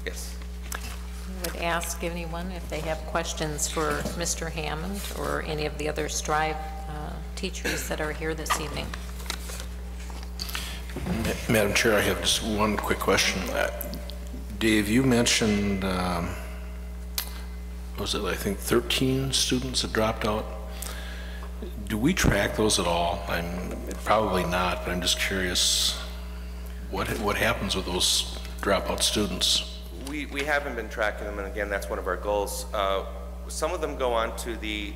Yes. I would ask anyone if they have questions for Mr. Hammond or any of the other Strive teachers that are here this evening. Madam Chair, I have just one quick question. Dave, you mentioned, was it, I think, 13 students that dropped out? Do we track those at all? Probably not, but I'm just curious, what happens with those dropout students? We haven't been tracking them, and again, that's one of our goals. Some of them go on to the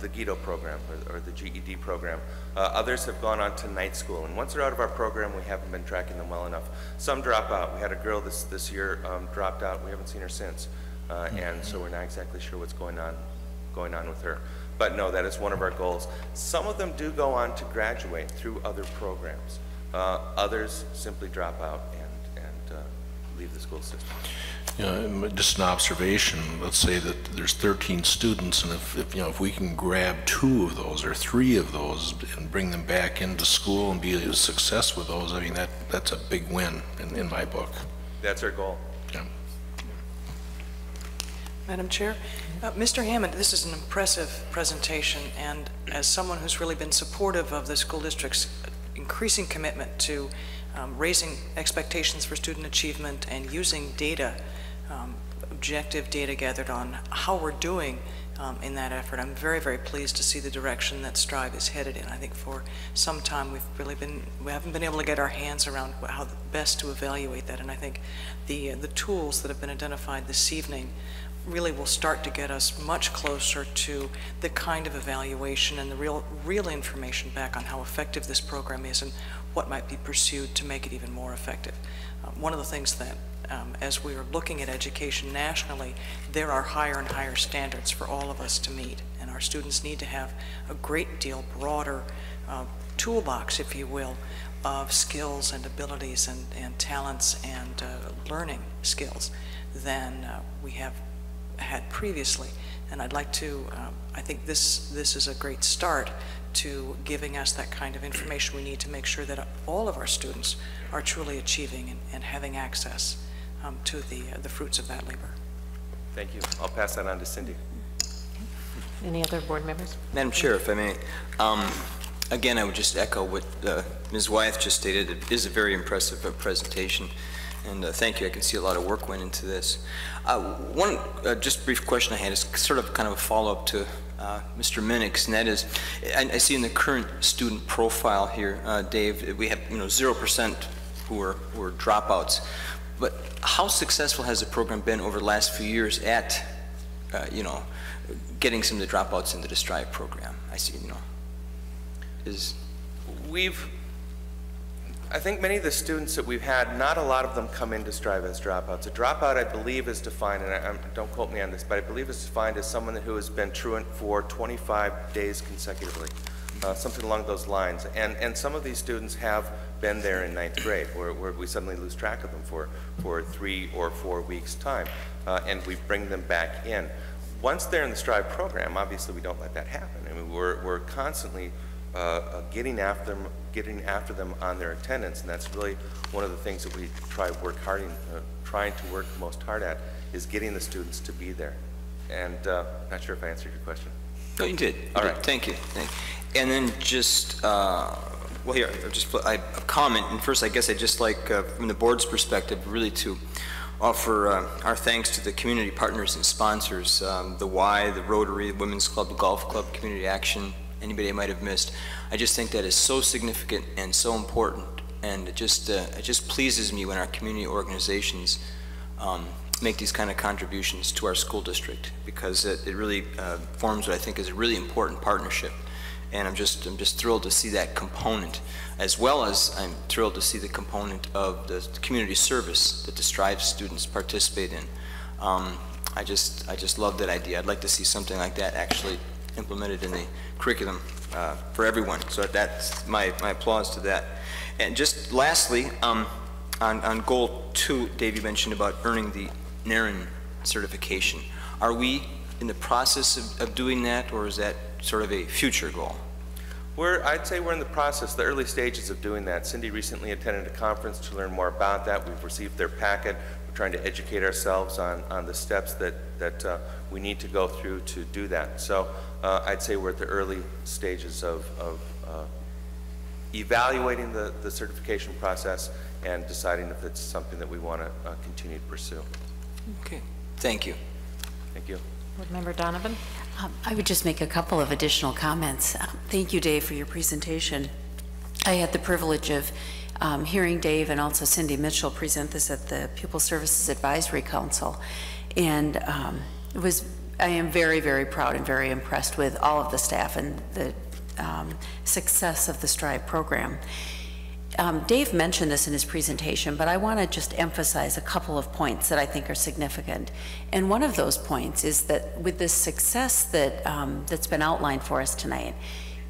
GEDO program or the GED program. Others have gone on to night school, and once they're out of our program, we haven't been tracking them well enough. Some drop out. We had a girl this year dropped out. We haven't seen her since, and so we're not exactly sure what's going on with her. But no, that is one of our goals. Some of them do go on to graduate through other programs. Others simply drop out and leave the school system. You know, just an observation, let's say that there's 13 students, and if we can grab 2 of those or 3 of those and bring them back into school and be a success with those, I mean, that's a big win in my book. That's our goal. Yeah. Madam Chair, Mr. Hammond, this is an impressive presentation, and as someone who's really been supportive of the school district's increasing commitment to raising expectations for student achievement and using data, objective data gathered on how we're doing in that effort, I'm very, very pleased to see the direction that Strive is headed in. I think for some time we haven't been able to get our hands around how best to evaluate that, and I think the tools that have been identified this evening really will start to get us much closer to the kind of evaluation and the real information back on how effective this program is and what might be pursued to make it even more effective. One of the things that, as we are looking at education nationally, there are higher and higher standards for all of us to meet, and our students need to have a great deal broader toolbox, if you will, of skills and abilities and talents and learning skills than we have had previously. And I'd like to, I think this is a great start to giving us that kind of information we need to make sure that all of our students are truly achieving and having access to the fruits of that labor. Thank you. I'll pass that on to Cindy. Any other board members? Madam Chair, if I may, again, I would just echo what Ms. Wyeth just stated. It is a very impressive presentation, and thank you. I can see a lot of work went into this. One just brief question I had is sort of kind of a follow-up to Mr. Minnick's, and that is, I see in the current student profile here, Dave, we have 0% who are dropouts. But how successful has the program been over the last few years at, getting some of the dropouts into the Strive program? I see, I think many of the students that we've had, not a lot of them come into Strive as dropouts. A dropout, I believe, is defined, and don't quote me on this, but I believe it's defined as someone who has been truant for 25 days consecutively, something along those lines. And some of these students have been there in 9th grade, where we suddenly lose track of them for 3 or 4 weeks' time, and we bring them back in. Once they're in the Strive program, obviously we don't let that happen. I mean, we're constantly getting after them on their attendance, and that's really one of the things that we trying to work most hard at, is getting the students to be there. And not sure if I answered your question. No, you did. All right. Thank you. And then just, well, here, a comment. And first, I guess I'd just like, from the board's perspective, really to offer our thanks to the community partners and sponsors, the Y, the Rotary, the Women's Club, the Golf Club, Community Action, anybody I might have missed. I just think that is so significant and so important, and it just pleases me when our community organizations make these kind of contributions to our school district, because it really forms what I think is a really important partnership. And I'm just thrilled to see that component, as well as I'm thrilled to see the component of the community service that the Strive students participate in. I just love that idea. I'd like to see something like that actually implemented in the curriculum for everyone. So that's my applause to that. And just lastly, on goal 2, Dave, you mentioned about earning the NARIN certification. Are we in the process of doing that, or is that sort of a future goal? I'd say we're in the process, the early stages of doing that. Cindy recently attended a conference to learn more about that. We've received their packet. We're trying to educate ourselves on the steps that we need to go through to do that. So I'd say we're at the early stages of evaluating the certification process and deciding if it's something that we want to continue to pursue. Okay, thank you. Thank you. Board Member Donovan? I would just make a couple of additional comments. Thank you, Dave, for your presentation. I had the privilege of hearing Dave and also Cindy Mitchell present this at the Pupil Services Advisory Council, and I am very, very proud and very impressed with all of the staff and the success of the Strive program. Dave mentioned this in his presentation, but I want to just emphasize a couple of points that I think are significant. And one of those points is that with this success that's been outlined for us tonight,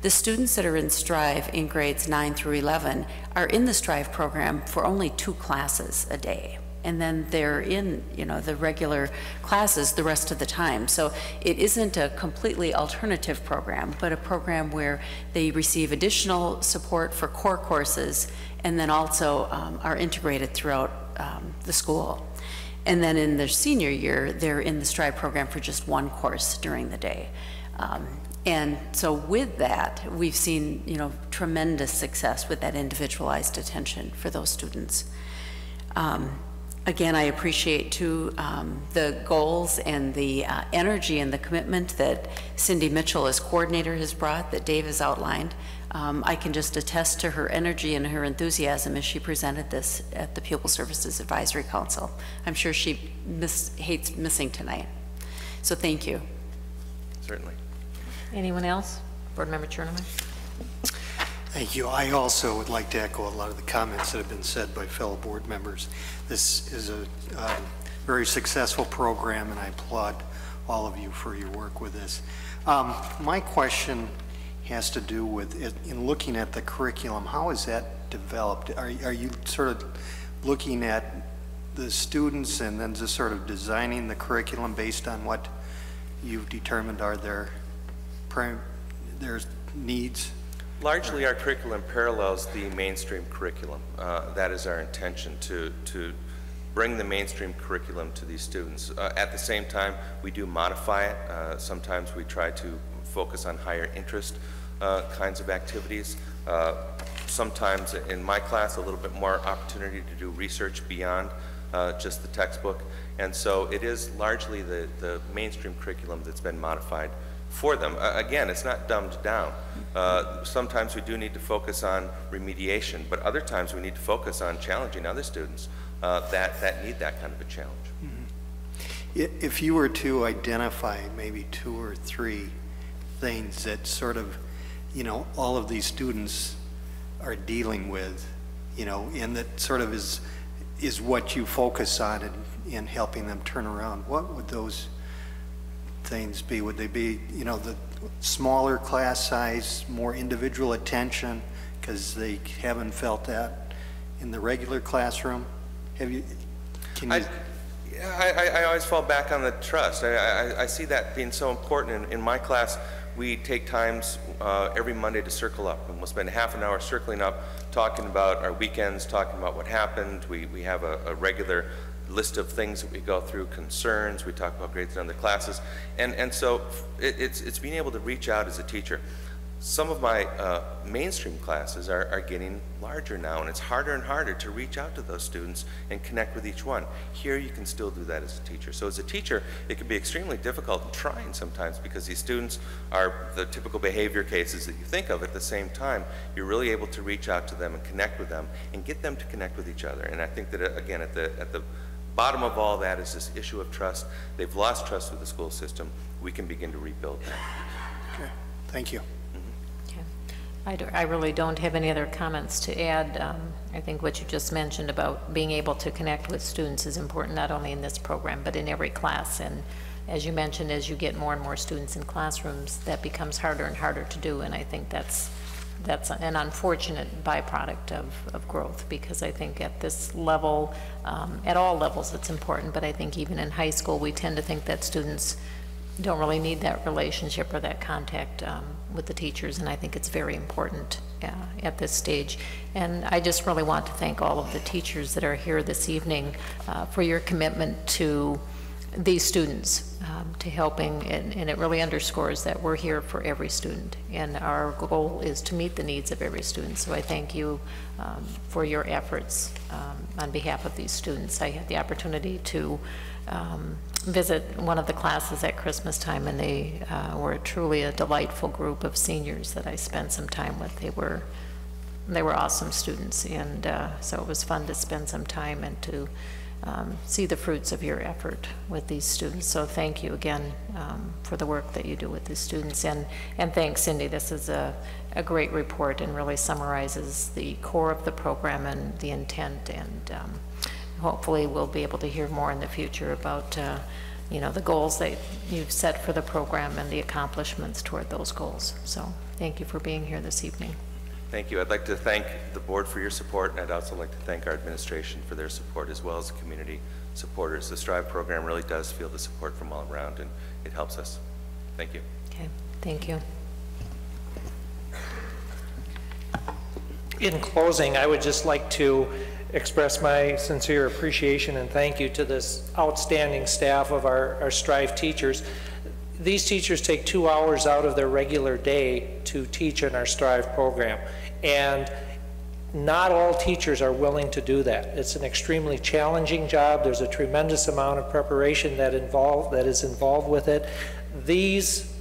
the students that are in Strive in grades 9 through 11 are in the Strive program for only 2 classes a day. And then they're in, the regular classes the rest of the time. So it isn't a completely alternative program, but a program where they receive additional support for core courses, and then also are integrated throughout the school. And then in their senior year, they're in the Strive program for just 1 course during the day. And so with that, we've seen, tremendous success with that individualized attention for those students. Again, I appreciate too the goals and the energy and the commitment that Cindy Mitchell as coordinator has brought, that Dave has outlined. I can just attest to her energy and her enthusiasm as she presented this at the Pupil Services Advisory Council. I'm sure she hates missing tonight. So thank you. Certainly. Anyone else? Board Member Chernow? Thank you. I also would like to echo a lot of the comments that have been said by fellow board members. This is a very successful program, and I applaud all of you for your work with this. My question has to do with, in looking at the curriculum, how is that developed? Are you sort of looking at the students and then just sort of designing the curriculum based on what you've determined are their needs? Largely, our curriculum parallels the mainstream curriculum. That is our intention, to bring the mainstream curriculum to these students. At the same time, we do modify it. Sometimes we try to focus on higher interest kinds of activities. Sometimes in my class, a little bit more opportunity to do research beyond just the textbook. And so it is largely the mainstream curriculum that's been modified for them. Again, it's not dumbed down. Sometimes we do need to focus on remediation, but other times we need to focus on challenging other students that need that kind of a challenge. Mm-hmm. If you were to identify maybe 2 or 3 things that sort of, all of these students are dealing with, and that sort of is what you focus on in helping them turn around. What would those things be? Would they be, the smaller class size, more individual attention, because they haven't felt that in the regular classroom? I always fall back on the trust. I see that being so important. In my class, we take times every Monday to circle up, and we'll spend half an hour circling up, talking about our weekends, talking about what happened. We have a regular list of things that we go through, concerns. We talk about grades in other classes, and so it's being able to reach out as a teacher. Some of my mainstream classes are getting larger now, and it's harder and harder to reach out to those students and connect with each one. Here you can still do that as a teacher. So as a teacher, it can be extremely difficult and trying sometimes, because these students are the typical behavior cases that you think of. At the same time, you're really able to reach out to them and connect with them and get them to connect with each other. And I think that, again, at the bottom of all that is this issue of trust. They've lost trust with the school system. We can begin to rebuild that. Okay, thank you. I really don't have any other comments to add. I think what you just mentioned about being able to connect with students is important, not only in this program, but in every class. And as you mentioned, as you get more and more students in classrooms, that becomes harder and harder to do. And I think that's an unfortunate byproduct of growth, because I think at this level, at all levels, it's important. But I think even in high school, we tend to think that students don't really need that relationship or that contact with the teachers, and I think it's very important at this stage. And I just really want to thank all of the teachers that are here this evening for your commitment to these students, to helping, and it really underscores that we're here for every student, and our goal is to meet the needs of every student. So I thank you for your efforts on behalf of these students. I had the opportunity to visit one of the classes at Christmas time, and they were truly a delightful group of seniors that I spent some time with. They were awesome students, and so it was fun to spend some time and to see the fruits of your effort with these students. So thank you again for the work that you do with the students, and thanks, Cindy. This is a great report and really summarizes the core of the program and the intent, and hopefully we'll be able to hear more in the future about the goals that you've set for the program and the accomplishments toward those goals. So thank you for being here this evening. Thank you. I'd like to thank the board for your support, and I'd also like to thank our administration for their support, as well as the community supporters. The STRIVE program really does feel the support from all around, and it helps us. Thank you. Okay, thank you. In closing, I would just like to express my sincere appreciation and thank you to this outstanding staff of our STRIVE teachers. These teachers take 2 hours out of their regular day to teach in our STRIVE program, and not all teachers are willing to do that. It's an extremely challenging job. There's a tremendous amount of preparation that is involved with it. These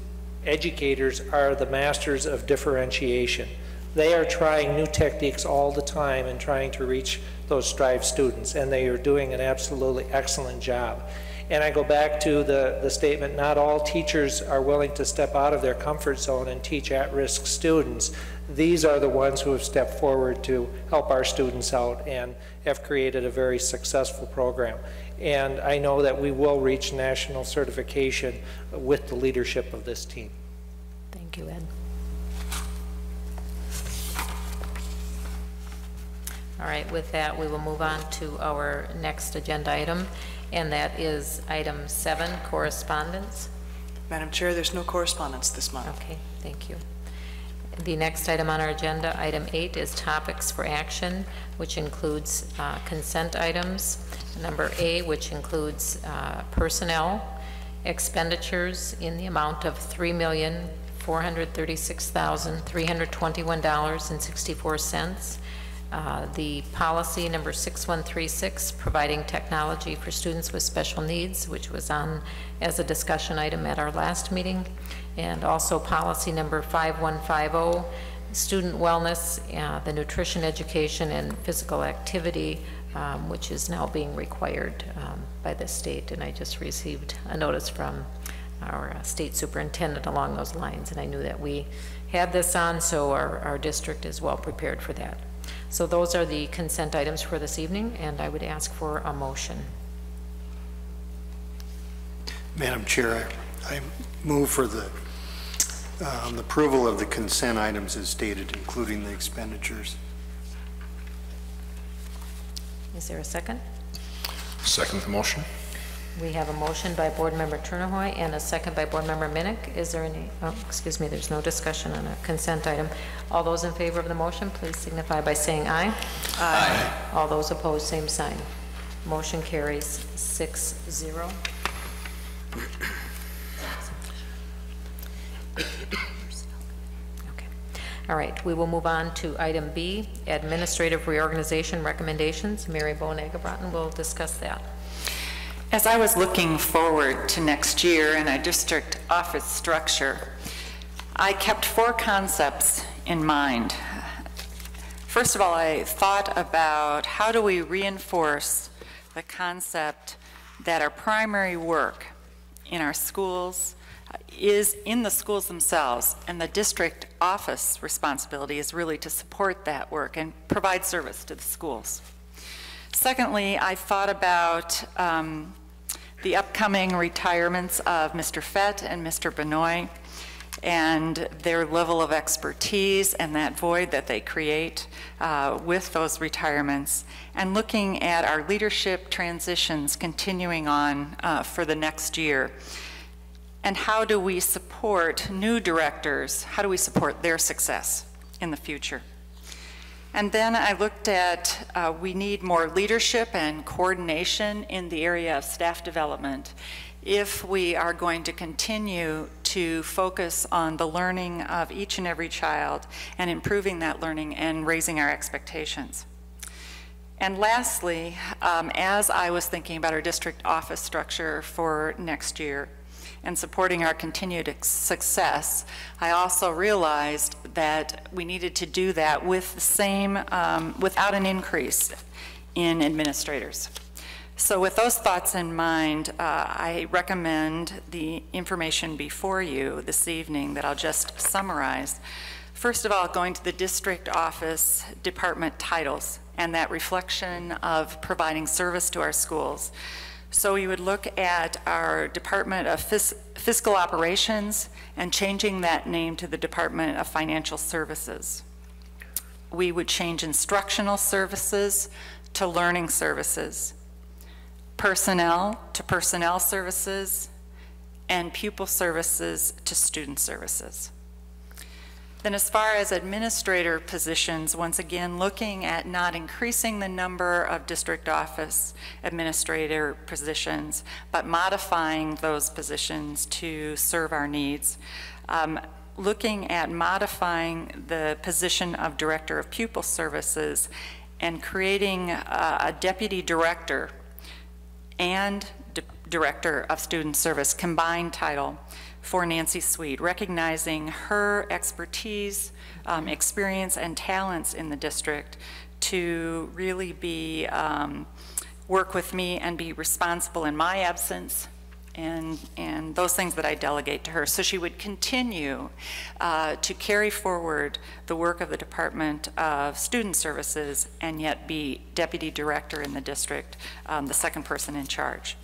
educators are the masters of differentiation. They are trying new techniques all the time and trying to reach those STRIVE students, and they are doing an absolutely excellent job. And I go back to the statement, not all teachers are willing to step out of their comfort zone and teach at-risk students. These are the ones who have stepped forward to help our students out and have created a very successful program. And I know that we will reach national certification with the leadership of this team. Thank you, Ed. All right, with that, we will move on to our next agenda item, and that is item 7, correspondence. Madam Chair, there's no correspondence this month. Okay, thank you. The next item on our agenda, item 8, is topics for action, which includes consent items. Number A, which includes personnel expenditures in the amount of $3,436,321.64. The policy number 6136, providing technology for students with special needs, which was on as a discussion item at our last meeting, and also policy number 5150, student wellness, the nutrition education and physical activity, which is now being required by the state. And I just received a notice from our state superintendent along those lines, and I knew that we had this on, so our district is well prepared for that. So those are the consent items for this evening, and I would ask for a motion. Madam Chair, I move for the approval of the consent items as stated, including the expenditures. Is there a second? Second the motion. We have a motion by Board Member Turnerhoy and a second by Board Member Minnick. Is there any, excuse me, there's no discussion on a consent item. All those in favor of the motion, please signify by saying aye. Aye. All those opposed, same sign. Motion carries 6-0. Okay. All right, we will move on to item B, administrative reorganization recommendations. Mary Bowen-Agabraten will discuss that. As I was looking forward to next year in a district office structure, I kept 4 concepts in mind. First of all, I thought about how do we reinforce the concept that our primary work in our schools is in the schools themselves, and the district office responsibility is really to support that work and provide service to the schools. Secondly, I thought about the upcoming retirements of Mr. Fett and Mr. Benoit and their level of expertise and that void that they create with those retirements, and looking at our leadership transitions continuing on for the next year. And how do we support new directors? How do we support their success in the future? And then I looked at we need more leadership and coordination in the area of staff development if we are going to continue to focus on the learning of each and every child and improving that learning and raising our expectations. And lastly, as I was thinking about our district office structure for next year and supporting our continued success, I also realized that we needed to do that with the same, without an increase in administrators. So with those thoughts in mind, I recommend the information before you this evening that I'll just summarize. First of all, going to the district office department titles and that reflection of providing service to our schools. So we would look at our Department of Fiscal Operations and changing that name to the Department of Financial Services. We would change instructional services to learning services, personnel to personnel services, and pupil services to student services. Then as far as administrator positions, once again, looking at not increasing the number of district office administrator positions, but modifying those positions to serve our needs. Looking at modifying the position of director of pupil services and creating a deputy director and director of student service combined title for Nancy Sweet, recognizing her expertise, experience, and talents in the district to really be, work with me and be responsible in my absence and those things that I delegate to her. So she would continue to carry forward the work of the Department of Student Services and yet be deputy director in the district, the second person in charge.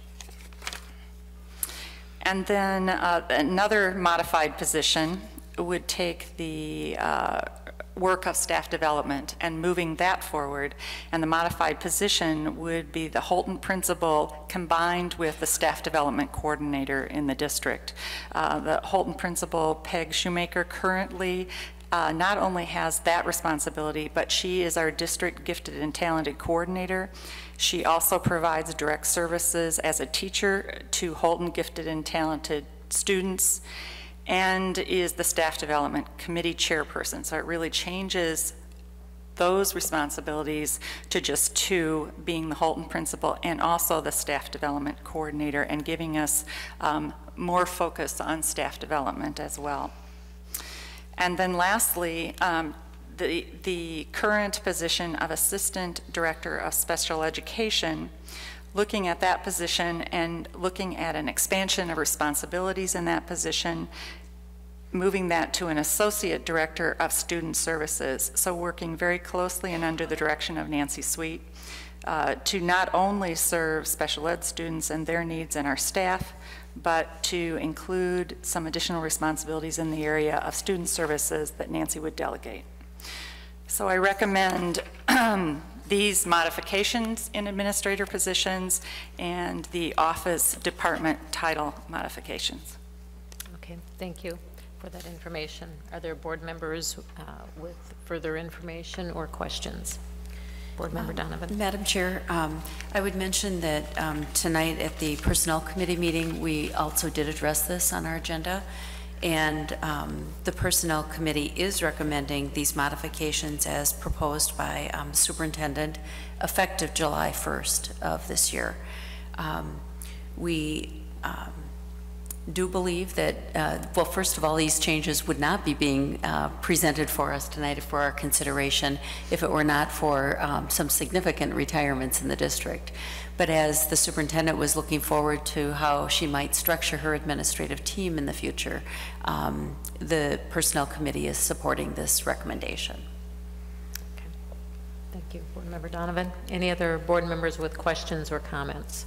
And then another modified position would take the work of staff development and moving that forward. And the modified position would be the Holton principal combined with the staff development coordinator in the district. The Holton principal, Peg Shoemaker, currently not only has that responsibility, but she is our district gifted and talented coordinator. She also provides direct services as a teacher to Holton gifted and talented students and is the staff development committee chairperson. So it really changes those responsibilities to just 2, being the Holton principal and also the staff development coordinator, and giving us more focus on staff development as well. And then lastly, the current position of Assistant Director of Special Education, looking at that position and looking at an expansion of responsibilities in that position, moving that to an Associate Director of Student Services, so working very closely and under the direction of Nancy Sweet to not only serve special ed students and their needs and our staff, but to include some additional responsibilities in the area of student services that Nancy would delegate. So I recommend these modifications in administrator positions and the office department title modifications. Okay, thank you for that information. Are there board members with further information or questions? Board Member Donovan. Madam Chair, I would mention that tonight at the Personnel Committee meeting, we also did address this on our agenda, and the Personnel Committee is recommending these modifications as proposed by Superintendent effective July 1st of this year. We do believe that, well, first of all, these changes would not be being presented for us tonight for our consideration if it were not for some significant retirements in the district. But as the superintendent was looking forward to how she might structure her administrative team in the future, the Personnel Committee is supporting this recommendation. Okay. Thank you, Board Member Donovan. Any other board members with questions or comments?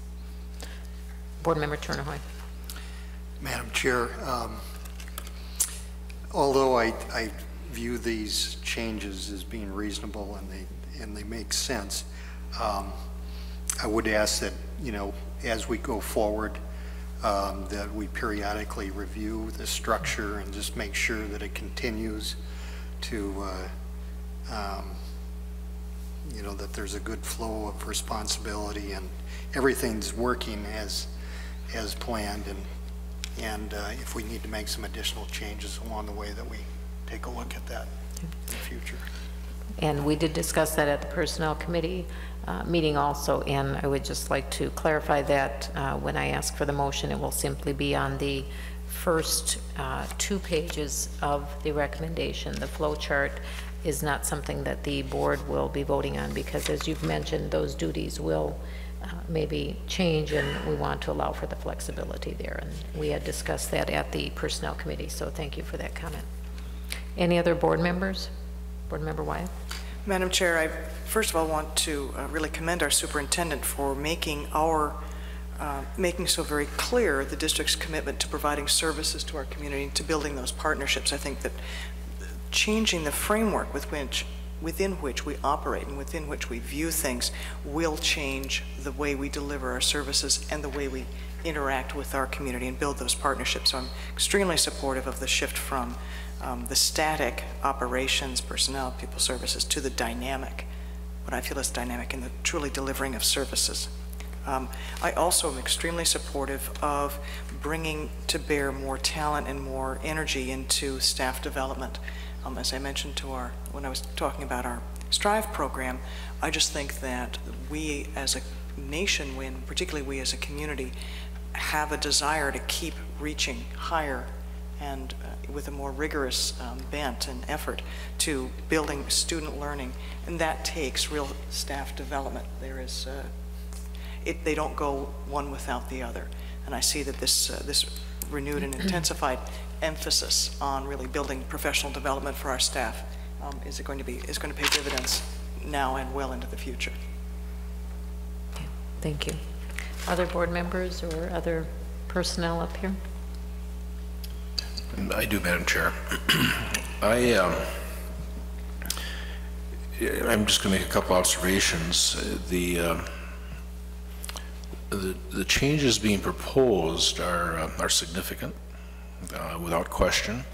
Board Member Turnerhoy. Madam Chair, although I view these changes as being reasonable and they make sense, I would ask that, you know, as we go forward, that we periodically review the structure and just make sure that it continues to, you know, that there's a good flow of responsibility and everything's working as planned, and if we need to make some additional changes along the way, that we take a look at that in the future. And we did discuss that at the Personnel Committee meeting also, and I would just like to clarify that when I ask for the motion, it will simply be on the first 2 pages of the recommendation. The flow chart is not something that the board will be voting on, because as you've mentioned, those duties will maybe change, and we want to allow for the flexibility there. And we had discussed that at the Personnel Committee, so thank you for that comment. Any other board members? Board Member Wyatt. Madam Chair, I first of all want to really commend our superintendent for making so very clear the district's commitment to providing services to our community, to building those partnerships. I think that changing the framework within which we operate and within which we view things will change the way we deliver our services and the way we interact with our community and build those partnerships. So I'm extremely supportive of the shift from the static operations, personnel, people services, to the dynamic, what I feel is dynamic in the truly delivering of services. I also am extremely supportive of bringing to bear more talent and more energy into staff development. As I mentioned when I was talking about our STRIVE program, I just think that we as a nation, particularly we as a community, have a desire to keep reaching higher and with a more rigorous bent and effort to building student learning, and that takes real staff development. They don't go one without the other, and I see that this renewed and intensified emphasis on really building professional development for our staff is going to pay dividends now and well into the future. Okay, thank you. Other board members or other personnel up here? I do, Madam Chair. I'm just going to make a couple observations. The changes being proposed are significant, without question.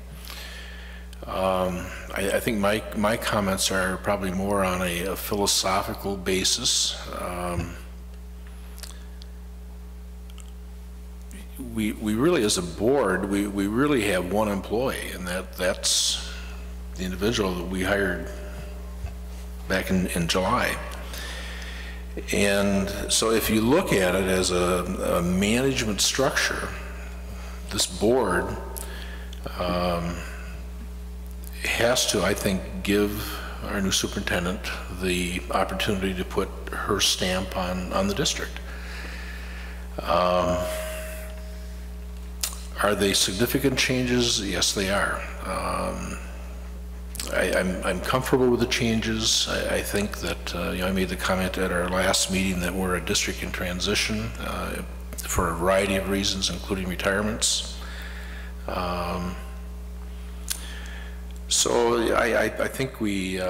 I think my comments are probably more on a philosophical basis. We really, as a board, we really have one employee, and that's the individual that we hired back in July. And so if you look at it as a management structure, this board has to, I think, give our new superintendent the opportunity to put her stamp on the district. Are they significant changes? Yes, they are. I'm comfortable with the changes. I think that I made the comment at our last meeting that we're a district in transition for a variety of reasons, including retirements. So I think we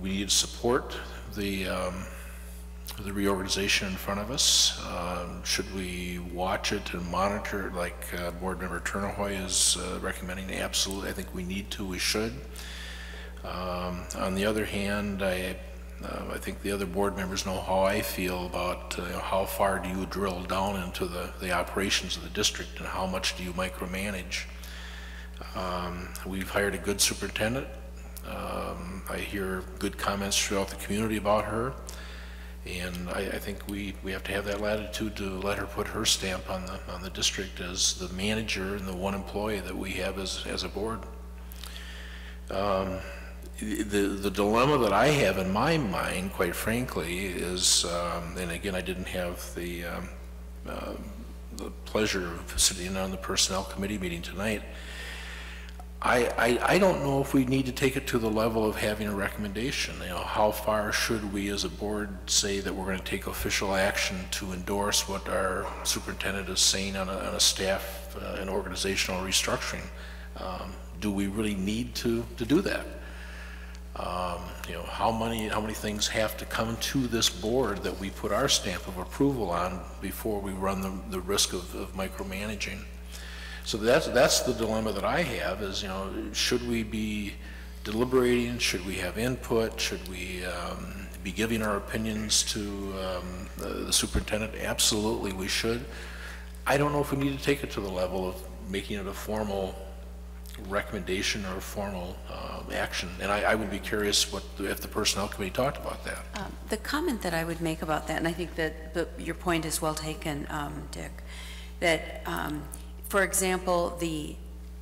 need to support the reorganization in front of us. Should we watch it and monitor it like Board Member Turnahoy is recommending? Absolutely. I think we need to. We should. On the other hand, I think the other board members know how I feel about how far do you drill down into the operations of the district and how much do you micromanage. We've hired a good superintendent. I hear good comments throughout the community about her, and I think we have to have that latitude to let her put her stamp on the district as the manager and the one employee that we have as a board. The dilemma that I have in my mind, quite frankly, is, and again, I didn't have the pleasure of sitting in on the Personnel Committee meeting tonight. I don't know if we need to take it to the level of having a recommendation. How far should we as a board say that we're going to take official action to endorse what our superintendent is saying on a staff and organizational restructuring? Do we really need to do that? How many things have to come to this board that we put our stamp of approval on before we run the risk of micromanaging? So that's the dilemma that I have is, should we be deliberating? Should we have input? Should we be giving our opinions to the superintendent? Absolutely, we should. I don't know if we need to take it to the level of making it a formal recommendation or formal action, and I would be curious if the Personnel Committee talked about that. The comment that I would make about that, and I think that your point is well taken, Dick, that for example,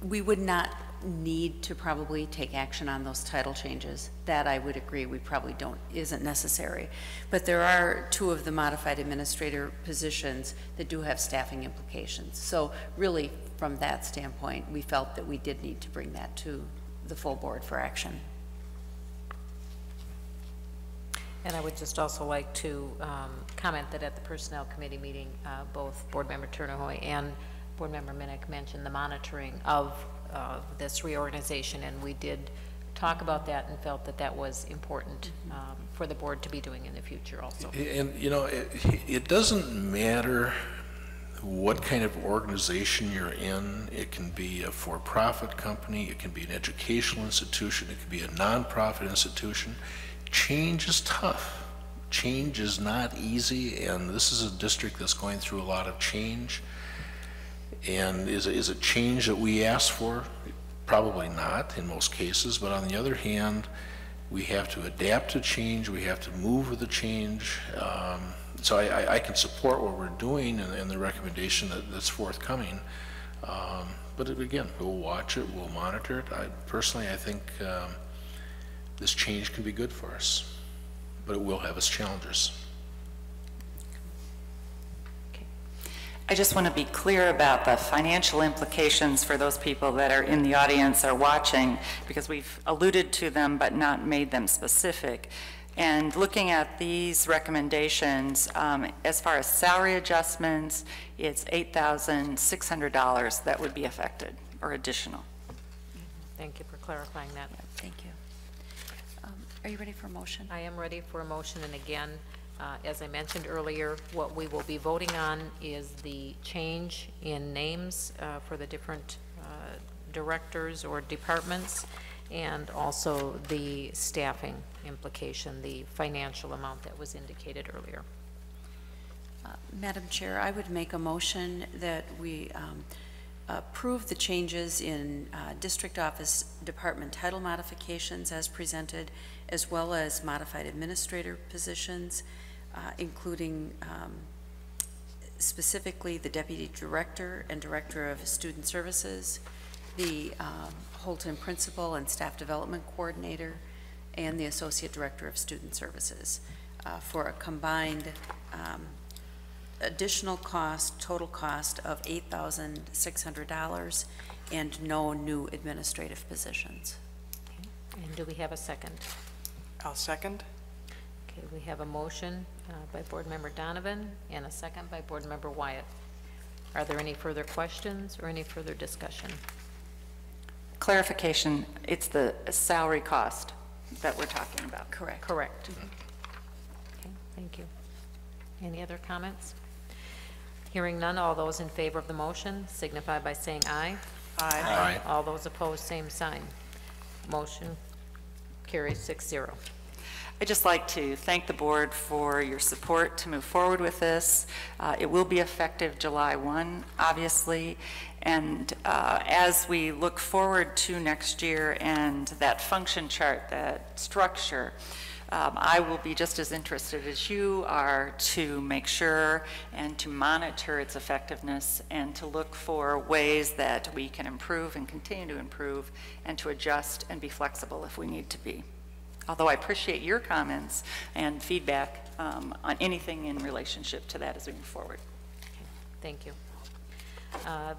we would not need to probably take action on those title changes. That I would agree we probably isn't necessary. But there are two of the modified administrator positions that do have staffing implications. So really, from that standpoint, we felt that we did need to bring that to the full board for action. And I would just also like to comment that at the Personnel Committee meeting, both Board Member Turnahoy and Board Member Minnick mentioned the monitoring of this reorganization, and we did talk about that and felt that that was important for the board to be doing in the future also. And it doesn't matter what kind of organization you're in. It can be a for-profit company, it can be an educational institution, it can be a nonprofit institution. Change is tough. Change is not easy, and this is a district that's going through a lot of change. And is it change that we ask for? Probably not in most cases, but on the other hand, we have to adapt to change, we have to move with the change. So I can support what we're doing and the recommendation that's forthcoming. But again, we'll watch it, we'll monitor it. Personally, I think this change can be good for us, but it will have its challenges. I just want to be clear about the financial implications for those people that are in the audience or watching, because we've alluded to them but not made them specific. And looking at these recommendations, as far as salary adjustments, it's $8,600 that would be affected or additional. Thank you for clarifying that. Yeah, thank you. Are you ready for a motion? I am ready for a motion, and again, as I mentioned earlier, what we will be voting on is the change in names for the different directors or departments, and also the staffing implication, the financial amount that was indicated earlier. Madam Chair, I would make a motion that we approve the changes in district office department title modifications as presented, as well as modified administrator positions, including specifically the Deputy Director and Director of Student Services, the Holton Principal and Staff Development Coordinator, and the Associate Director of Student Services for a combined additional cost, total cost of $8,600, and no new administrative positions. Okay. And do we have a second? I'll second. Okay, we have a motion by Board Member Donovan and a second by Board Member Wyatt. Are there any further questions or any further discussion? Clarification, it's the salary cost that we're talking about. Correct. Correct. Okay, thank you. Any other comments? Hearing none, all those in favor of the motion signify by saying aye. Aye. Aye. All those opposed, same sign. Motion carries 6-0. I'd just like to thank the board for your support to move forward with this. It will be effective July 1, obviously, and as we look forward to next year and that function chart, that structure, I will be just as interested as you are to make sure and to monitor its effectiveness and to look for ways that we can improve and continue to improve and to adjust and be flexible if we need to be. Although I appreciate your comments and feedback on anything in relationship to that as we move forward. Okay, thank you.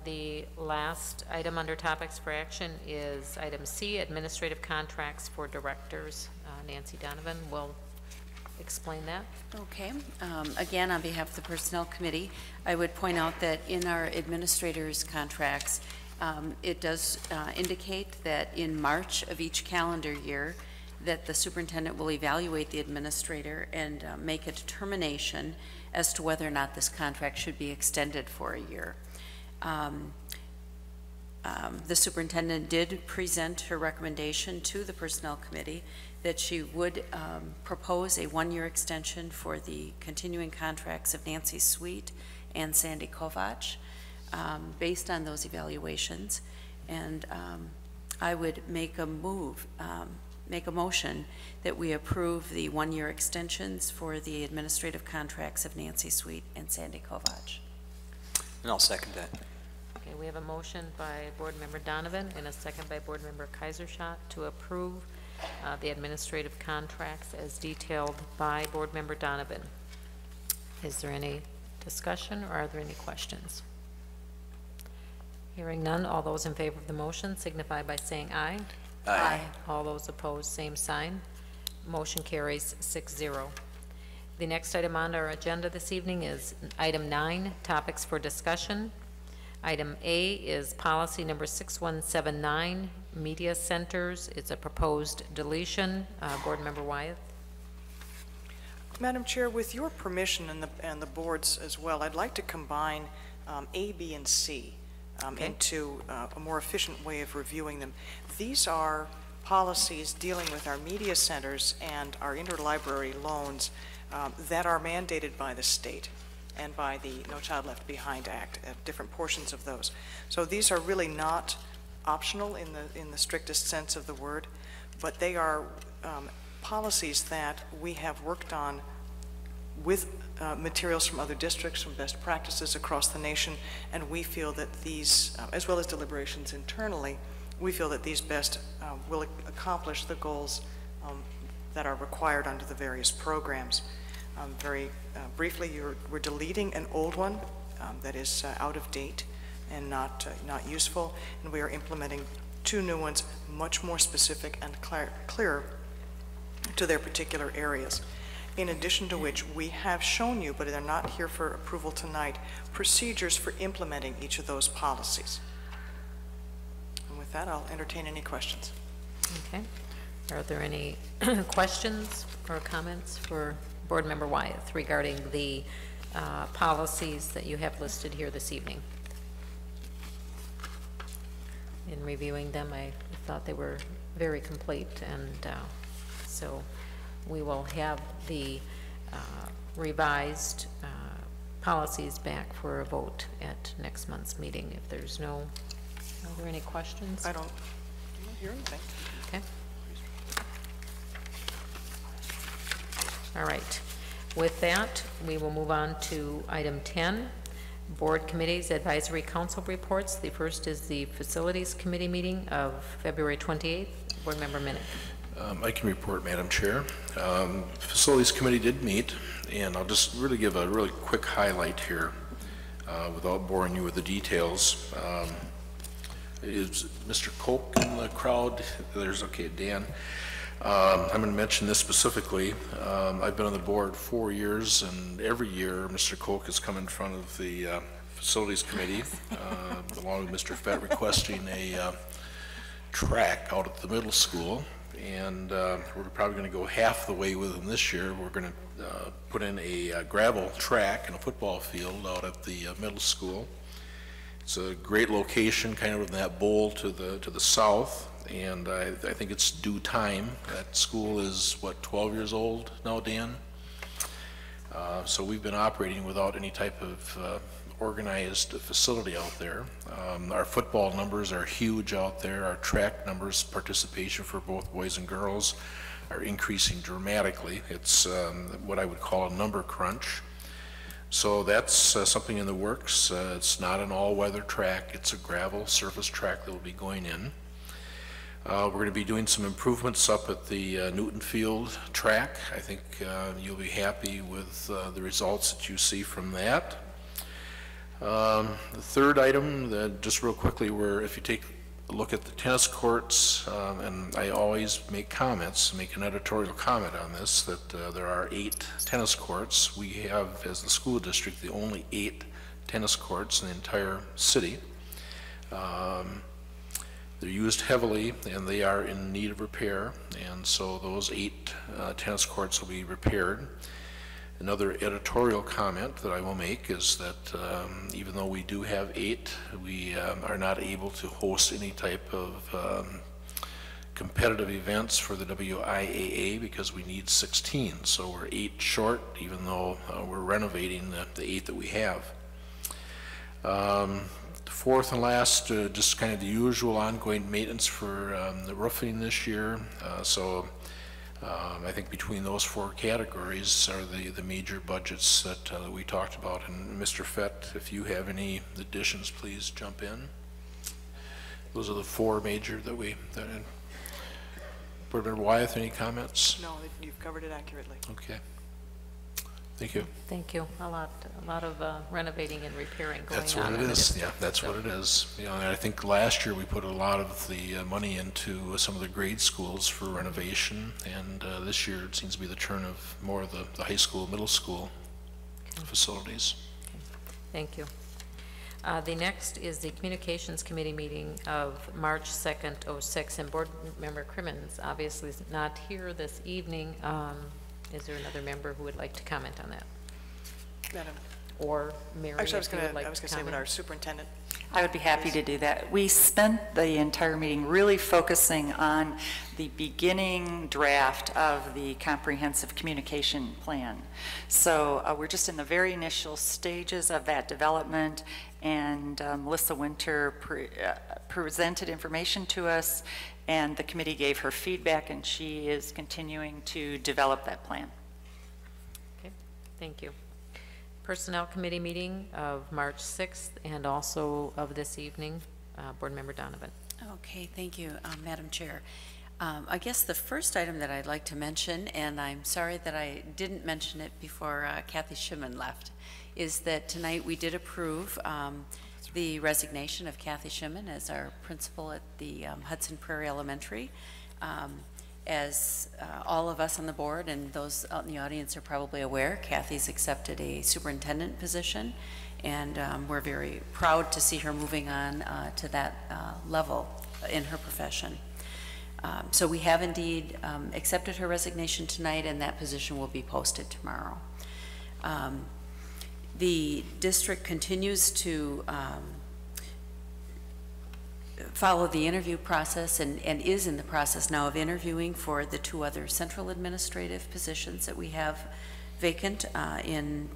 The last item under topics for action is item C, administrative contracts for directors. Nancy Donovan will explain that. Okay. Again, on behalf of the Personnel Committee, I would point out that in our administrators' contracts, it does indicate that in March of each calendar year, that the superintendent will evaluate the administrator and make a determination as to whether or not this contract should be extended for a year. The superintendent did present her recommendation to the Personnel Committee that she would propose a one-year extension for the continuing contracts of Nancy Sweet and Sandy Kovach based on those evaluations. And I would make a motion that we approve the one-year extensions for the administrative contracts of Nancy Sweet and Sandy Kovach. And I'll second that. Okay, we have a motion by Board Member Donovan and a second by Board Member Kaiserschott to approve the administrative contracts as detailed by Board Member Donovan. Is there any discussion or are there any questions? Hearing none, all those in favor of the motion signify by saying aye. Aye. All those opposed, same sign. Motion carries 6-0. The next item on our agenda this evening is item 9, topics for discussion. Item A is policy number 6179, media centers. It's a proposed deletion. Board Member Wyeth. Madam Chair, with your permission and the board's as well, I'd like to combine A, B, and C into a more efficient way of reviewing them. These are policies dealing with our media centers and our interlibrary loans that are mandated by the state and by the No Child Left Behind Act, different portions of those. So these are really not optional in the strictest sense of the word, but they are policies that we have worked on with materials from other districts, from best practices across the nation, and we feel that these, as well as deliberations internally, we feel that these best will accomplish the goals that are required under the various programs. Very briefly, we're deleting an old one that is out of date and not useful, and we are implementing 2 new ones, much more specific and clearer to their particular areas. In addition to which, we have shown you, but they're not here for approval tonight, procedures for implementing each of those policies. And with that, I'll entertain any questions. Okay. Are there any questions or comments for Board Member Wyeth regarding the policies that you have listed here this evening? In reviewing them, I thought they were very complete, and so we will have the revised policies back for a vote at next month's meeting. If there's no, are there any questions? I don't hear anything. Okay. All right. With that, we will move on to item 10, Board Committees Advisory Council reports. The first is the Facilities Committee meeting of February 28th. Board Member Minnick. I can report, Madam Chair. Facilities Committee did meet, and I'll just really give a really quick highlight here without boring you with the details. Is Mr. Koch in the crowd? There's, okay, Dan. I'm going to mention this specifically. I've been on the board 4 years, and every year Mr. Koch has come in front of the Facilities Committee, along with Mr. Fett, requesting a track out at the middle school. And we're probably going to go half the way with them this year. We're going to put in a gravel track and a football field out at the middle school. It's a great location, kind of in that bowl to the south, and I think it's due time. That school is, what, 12 years old now, Dan? So we've been operating without any type of organized facility out there. Our football numbers are huge out there. Our track numbers, participation for both boys and girls, are increasing dramatically. It's what I would call a number crunch. So that's something in the works. It's not an all-weather track. It's a gravel surface track that will be going in. We're going to be doing some improvements up at the Newton Field track. I think you'll be happy with the results that you see from that. The third item, just real quickly, if you take a look at the tennis courts, and I always make an editorial comment on this, that there are 8 tennis courts. We have, as the school district, the only 8 tennis courts in the entire city. They're used heavily, and they are in need of repair, and so those 8 tennis courts will be repaired. Another editorial comment that I will make is that even though we do have 8, we are not able to host any type of competitive events for the WIAA because we need 16. So we're 8 short, even though we're renovating the 8 that we have. Fourth and last, just kind of the usual ongoing maintenance for the roofing this year. I think between those 4 categories are the major budgets that we talked about. And Mr. Fett, if you have any additions, please jump in. Those are the 4 major that Board Member Wyeth, any comments? No, you've covered it accurately. Okay. Thank you. Thank you. A lot of renovating and repairing going on. That's what it is. Yeah, that's what it is. You know, and I think last year we put a lot of the money into some of the grade schools for renovation, and this year it seems to be the turn of more of the high school, middle school facilities. Okay. Thank you. The next is the Communications Committee meeting of March 2nd, 06, and Board Member Crimmins obviously is not here this evening. Is there another member who would like to comment on that? Madam. Or Mary, actually, I was going to say, would our superintendent? I would be happy to do that. We spent the entire meeting really focusing on the beginning draft of the comprehensive communication plan. So we're just in the very initial stages of that development, and Melissa Winter presented information to us, and the committee gave her feedback, and she is continuing to develop that plan. Okay, thank you. Personnel Committee meeting of March 6th and also of this evening. Board Member Donovan. Okay, thank you, Madam Chair. I guess the first item that I'd like to mention, and I'm sorry that I didn't mention it before Kathy Shimon left, is that tonight we did approve the resignation of Kathy Shimon as our principal at the Hudson Prairie Elementary. As all of us on the board and those out in the audience are probably aware, Kathy's accepted a superintendent position, and we're very proud to see her moving on to that level in her profession. So we have indeed accepted her resignation tonight, and that position will be posted tomorrow. The district continues to follow the interview process and is in the process now of interviewing for the 2 other central administrative positions that we have vacant in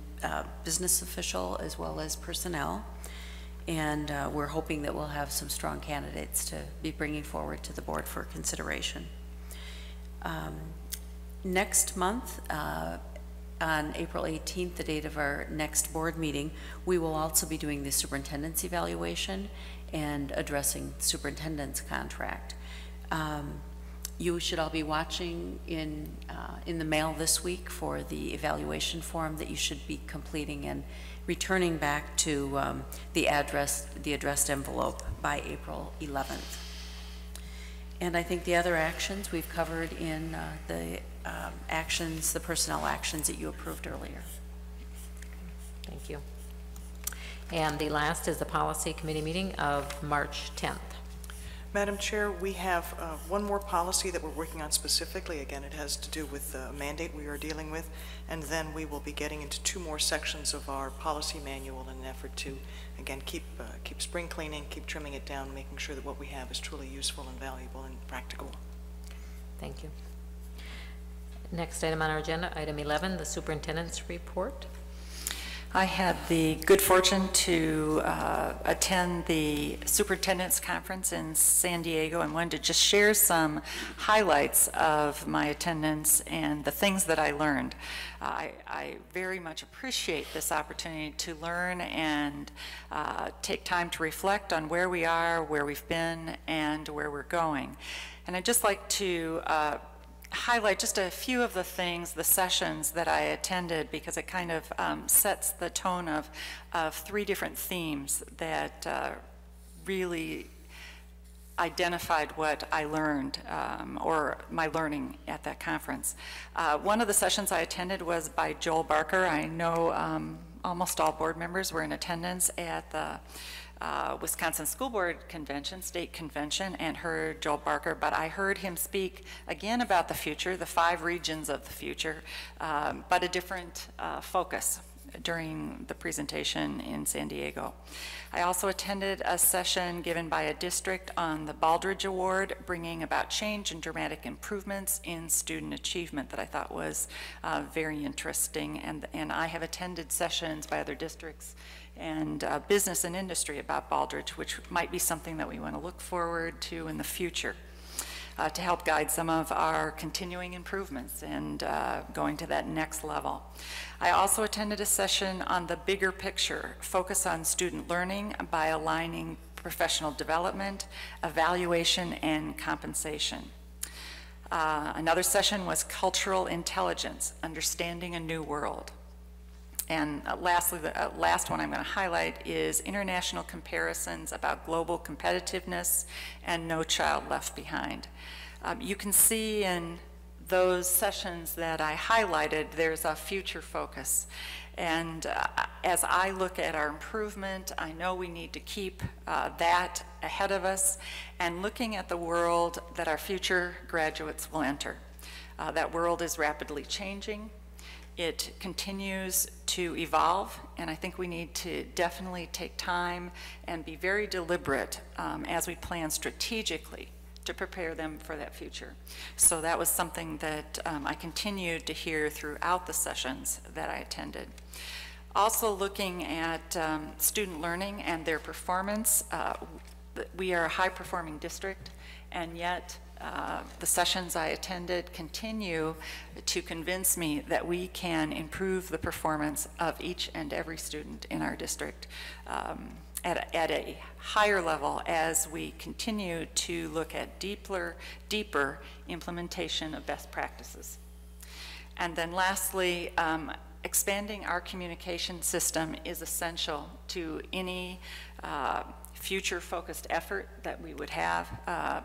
business official as well as personnel. And we're hoping that we'll have some strong candidates to be bringing forward to the board for consideration. Next month, on April 18th, the date of our next board meeting, we will also be doing the superintendent's evaluation and addressing superintendent's contract. You should all be watching in the mail this week for the evaluation form that you should be completing and returning back to the addressed envelope by April 11th. And I think the other actions we've covered in the personnel actions that you approved earlier. Thank you. And the last is the policy committee meeting of March 10th. Madam Chair, we have one more policy that we're working on specifically. Again, it has to do with the mandate we are dealing with, and then we will be getting into 2 more sections of our policy manual in an effort to, again, keep spring cleaning, keep trimming it down, making sure that what we have is truly useful and valuable and practical. Thank you. Next item on our agenda, item 11, the superintendent's report. I had the good fortune to attend the superintendent's conference in San Diego and wanted to just share some highlights of my attendance and the things that I learned. I very much appreciate this opportunity to learn and take time to reflect on where we are, where we've been, and where we're going. And I'd just like to highlight just a few of the things, the sessions that I attended, because it kind of sets the tone of 3 different themes that really identified what I learned or my learning at that conference. One of the sessions I attended was by Joel Barker. I know almost all board members were in attendance at the Wisconsin School Board Convention, State Convention, and heard Joel Barker, but I heard him speak again about the future, the 5 regions of the future, but a different focus during the presentation in San Diego. I also attended a session given by a district on the Baldridge Award, bringing about change and dramatic improvements in student achievement, that I thought was very interesting. And I have attended sessions by other districts and business and industry about Baldridge, which might be something that we want to look forward to in the future to help guide some of our continuing improvements and going to that next level. I also attended a session on the bigger picture, focus on student learning by aligning professional development, evaluation, and compensation. Another session was cultural intelligence, understanding a new world. And lastly, the last one I'm going to highlight is international comparisons about global competitiveness and No Child Left Behind. You can see in those sessions that I highlighted, there's a future focus. And as I look at our improvement, I know we need to keep that ahead of us and looking at the world that our future graduates will enter. That world is rapidly changing. It continues to evolve, and I think we need to definitely take time and be very deliberate as we plan strategically to prepare them for that future. So that was something that I continued to hear throughout the sessions that I attended. Also looking at student learning and their performance, we are a high-performing district, and yet the sessions I attended continue to convince me that we can improve the performance of each and every student in our district at a higher level as we continue to look at deeper implementation of best practices. And then lastly, expanding our communication system is essential to any future-focused effort that we would have,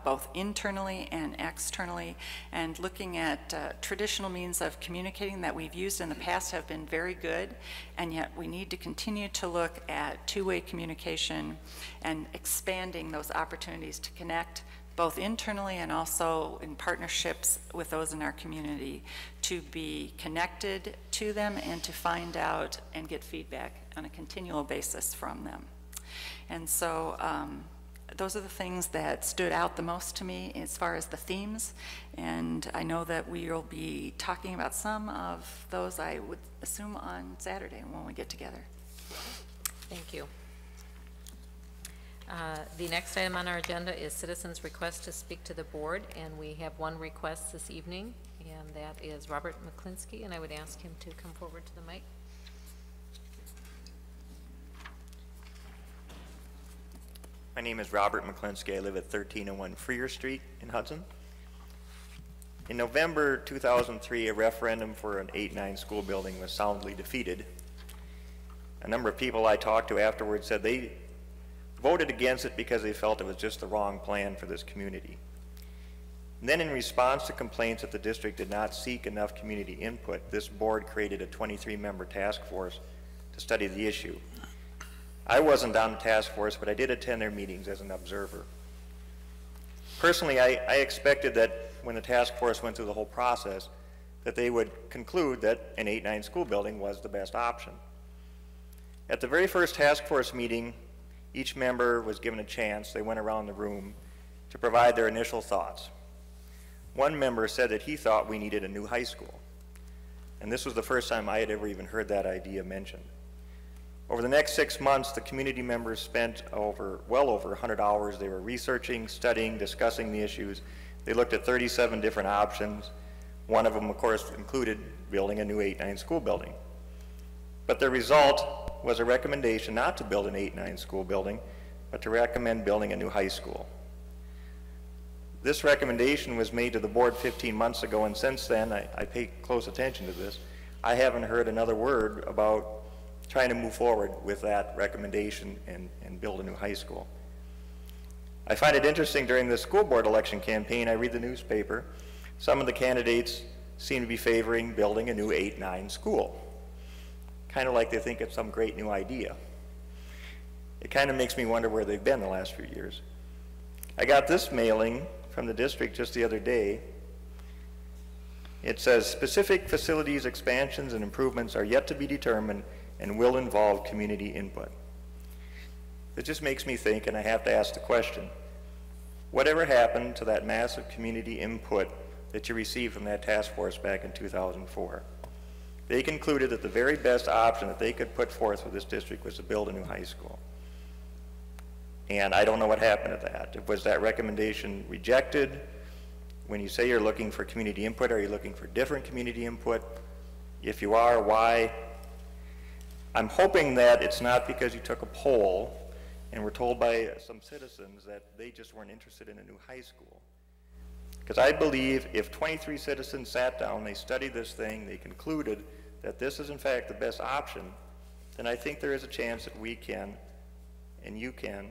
both internally and externally, and looking at traditional means of communicating that we've used in the past have been very good, and yet we need to continue to look at two-way communication and expanding those opportunities to connect both internally and also in partnerships with those in our community to be connected to them and to find out and get feedback on a continual basis from them. And so those are the things that stood out the most to me as far as the themes, and I know that we will be talking about some of those, I would assume, on Saturday when we get together. Thank you. The next item on our agenda is citizens' request to speak to the board, and we have one request this evening, and that is Robert McClinsky, and I would ask him to come forward to the mic. My name is Robert McClinsky. I live at 1301 Freer Street in Hudson. In November 2003, a referendum for an 8-9 school building was soundly defeated. A number of people I talked to afterwards said they voted against it because they felt it was just the wrong plan for this community. And then in response to complaints that the district did not seek enough community input, this board created a 23-member task force to study the issue. I wasn't on the task force, but I did attend their meetings as an observer. Personally, I expected that when the task force went through the whole process, that they would conclude that an 8-9 school building was the best option. At the very first task force meeting, each member was given a chance. They went around the room to provide their initial thoughts. One member said that he thought we needed a new high school. And this was the first time I had ever even heard that idea mentioned. Over the next 6 months, the community members spent well over 100 hours. They were researching, studying, discussing the issues. They looked at 37 different options. One of them, of course, included building a new 8-9 school building. But the result was a recommendation not to build an 8-9 school building, but to recommend building a new high school. This recommendation was made to the board 15 months ago, and since then, I pay close attention to this. I haven't heard another word about trying to move forward with that recommendation and build a new high school. I find it interesting during the school board election campaign, I read the newspaper, some of the candidates seem to be favoring building a new 8-9 school. Kind of like they think it's some great new idea. It kind of makes me wonder where they've been the last few years. I got this mailing from the district just the other day. It says, specific facilities expansions and improvements are yet to be determined and will involve community input. It just makes me think, and I have to ask the question, whatever happened to that massive community input that you received from that task force back in 2004? They concluded that the very best option that they could put forth for this district was to build a new high school. And I don't know what happened to that. Was that recommendation rejected? When you say you're looking for community input, are you looking for different community input? If you are, why? I'm hoping that it's not because you took a poll and were told by some citizens that they just weren't interested in a new high school. Because I believe if 23 citizens sat down, they studied this thing, they concluded that this is in fact the best option, then I think there is a chance that we can, and you can,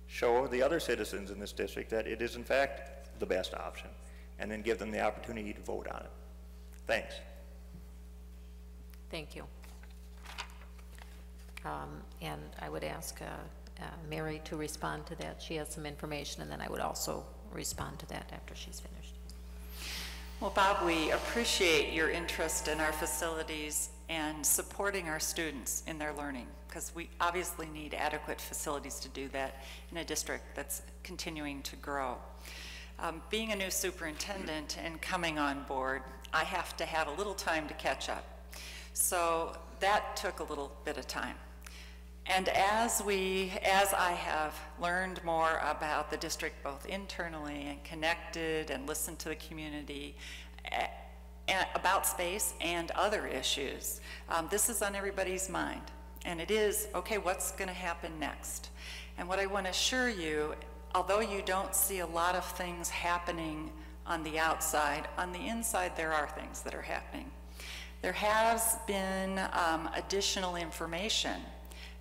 show the other citizens in this district that it is in fact the best option, and then give them the opportunity to vote on it. Thanks. Thank you. And I would ask Mary to respond to that. She has some information, and then I would also respond to that after she's finished. Well, Bob, we appreciate your interest in our facilities and supporting our students in their learning, because we obviously need adequate facilities to do that in a district that's continuing to grow. Being a new superintendent and coming on board, I have to have a little time to catch up. So that took a little bit of time. And as I have learned more about the district, both internally and connected and listened to the community about space and other issues, this is on everybody's mind. And it is, okay, what's going to happen next? And what I want to assure you, although you don't see a lot of things happening on the outside, on the inside there are things that are happening. There has been additional information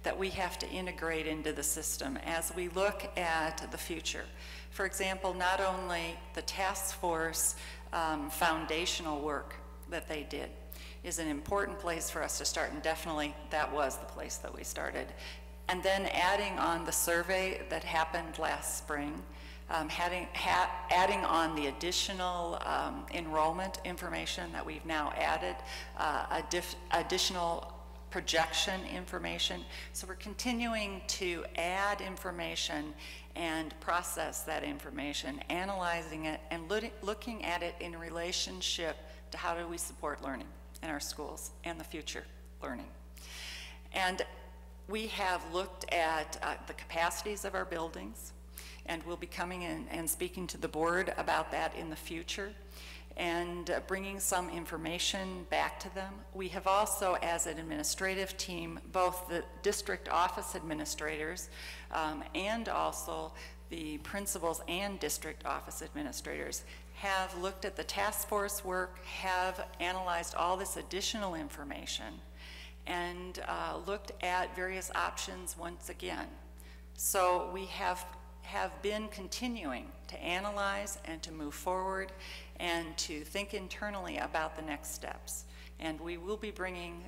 that we have to integrate into the system as we look at the future. For example, not only the task force foundational work that they did is an important place for us to start, and definitely that was the place that we started. And then adding on the survey that happened last spring, adding on the additional enrollment information that we've now added, additional projection information. So we're continuing to add information and process that information, analyzing it, and looking at it in relationship to how do we support learning in our schools and the future learning. And we have looked at the capacities of our buildings, and we'll be coming in and speaking to the board about that in the future, and bringing some information back to them. We have also, as an administrative team, both the district office administrators and also the principals and district office administrators have looked at the task force work, have analyzed all this additional information, and looked at various options once again. So we have been continuing to analyze and to move forward and to think internally about the next steps. And we will be bringing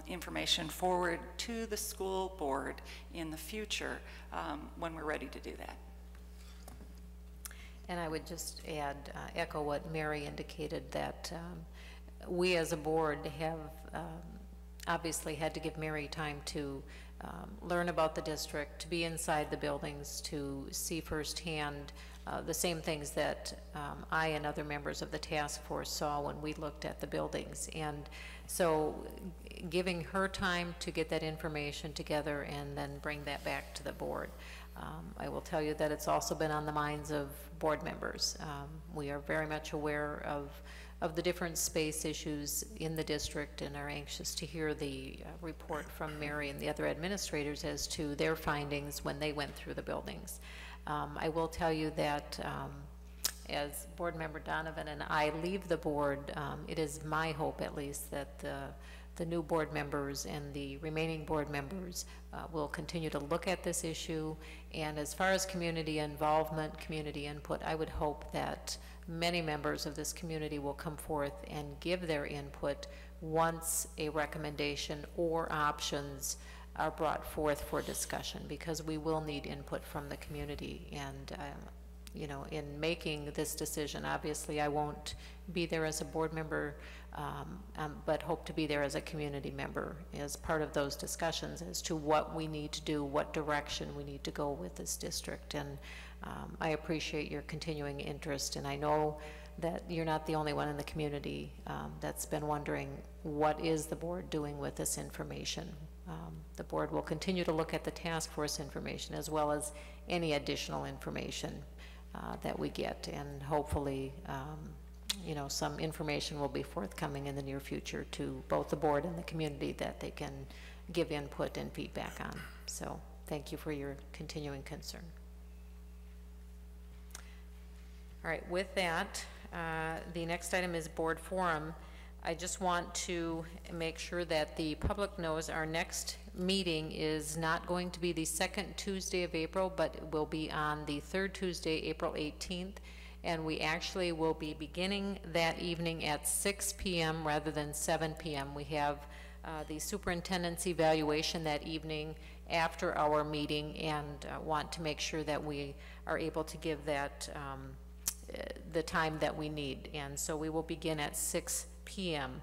information forward to the school board in the future when we're ready to do that. And I would just add, echo what Mary indicated, that we as a board have obviously had to give Mary time to learn about the district, to be inside the buildings, to see firsthand the same things that I and other members of the task force saw when we looked at the buildings. And so giving her time to get that information together and then bring that back to the board. I will tell you that it's also been on the minds of board members. We are very much aware of the different space issues in the district and are anxious to hear the report from Mary and the other administrators as to their findings when they went through the buildings. I will tell you that as Board Member Donovan and I leave the board, it is my hope at least that the new board members and the remaining board members will continue to look at this issue. And as far as community involvement, community input, I would hope that many members of this community will come forth and give their input once a recommendation or options are brought forth for discussion, because we will need input from the community. And you know, in making this decision, obviously I won't be there as a board member, but hope to be there as a community member as part of those discussions as to what we need to do, what direction we need to go with this district. And I appreciate your continuing interest, and I know that you're not the only one in the community that's been wondering, what is the board doing with this information? The board will continue to look at the task force information as well as any additional information that we get, and hopefully you know, some information will be forthcoming in the near future to both the board and the community that they can give input and feedback on. So thank you for your continuing concern. All right, with that, the next item is board forum. I just want to make sure that the public knows our next meeting is not going to be the second Tuesday of April, but it will be on the third Tuesday, April 18th. And we actually will be beginning that evening at 6 p.m. rather than 7 p.m. We have the superintendent's evaluation that evening after our meeting, and want to make sure that we are able to give that the time that we need. And so we will begin at 6 p.m.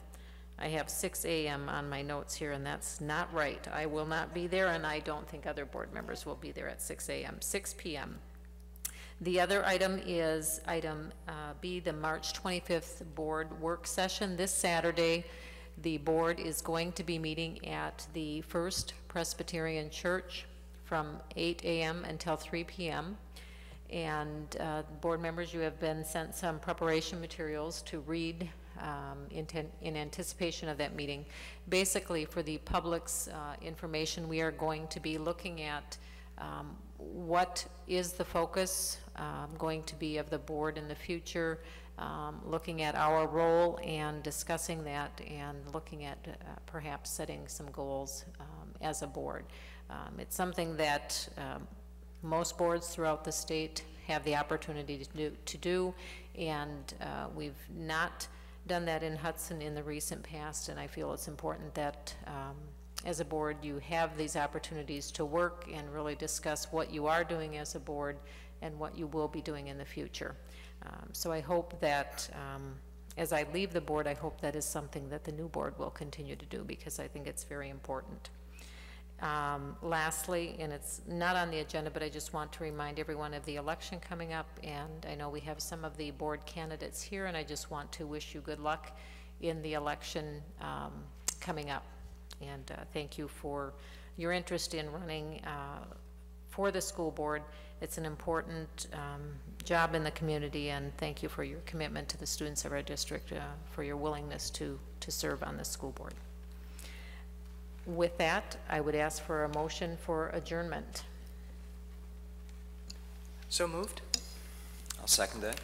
I have 6 a.m. on my notes here, and that's not right. I will not be there, and I don't think other board members will be there at 6 a.m. 6 p.m. The other item is item B, the March 25th board work session. This Saturday, the board is going to be meeting at the First Presbyterian Church from 8 a.m. until 3 p.m. And board members, you have been sent some preparation materials to read in anticipation of that meeting. Basically, for the public's information, we are going to be looking at what is the focus going to be of the board in the future, looking at our role and discussing that, and looking at perhaps setting some goals as a board. It's something that most boards throughout the state have the opportunity to do, and we've not done that in Hudson in the recent past, and I feel it's important that as a board you have these opportunities to work and really discuss what you are doing as a board and what you will be doing in the future. So I hope that as I leave the board, I hope that is something that the new board will continue to do, because I think it's very important. Lastly, and it's not on the agenda, but I just want to remind everyone of the election coming up, and I know we have some of the board candidates here, and I just want to wish you good luck in the election coming up. And thank you for your interest in running for the school board. It's an important job in the community, and thank you for your commitment to the students of our district, for your willingness to serve on the school board. With that, I would ask for a motion for adjournment. So moved. I'll second that.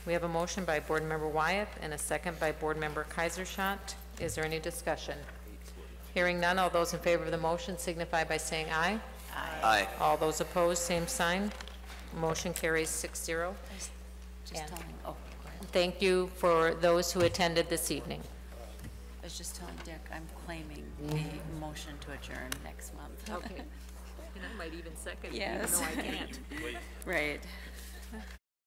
We have a motion by Board Member Wyeth and a second by Board Member Kaiserschott. Is there any discussion? Hearing none, all those in favor of the motion signify by saying aye. Aye. All those opposed, same sign. Motion carries 6-0. Just telling, oh, go ahead. Thank you for those who attended this evening. I was just telling Dick, I'm claiming the motion to adjourn next month. Okay. And I might even second, Yes. even though I can't. Right.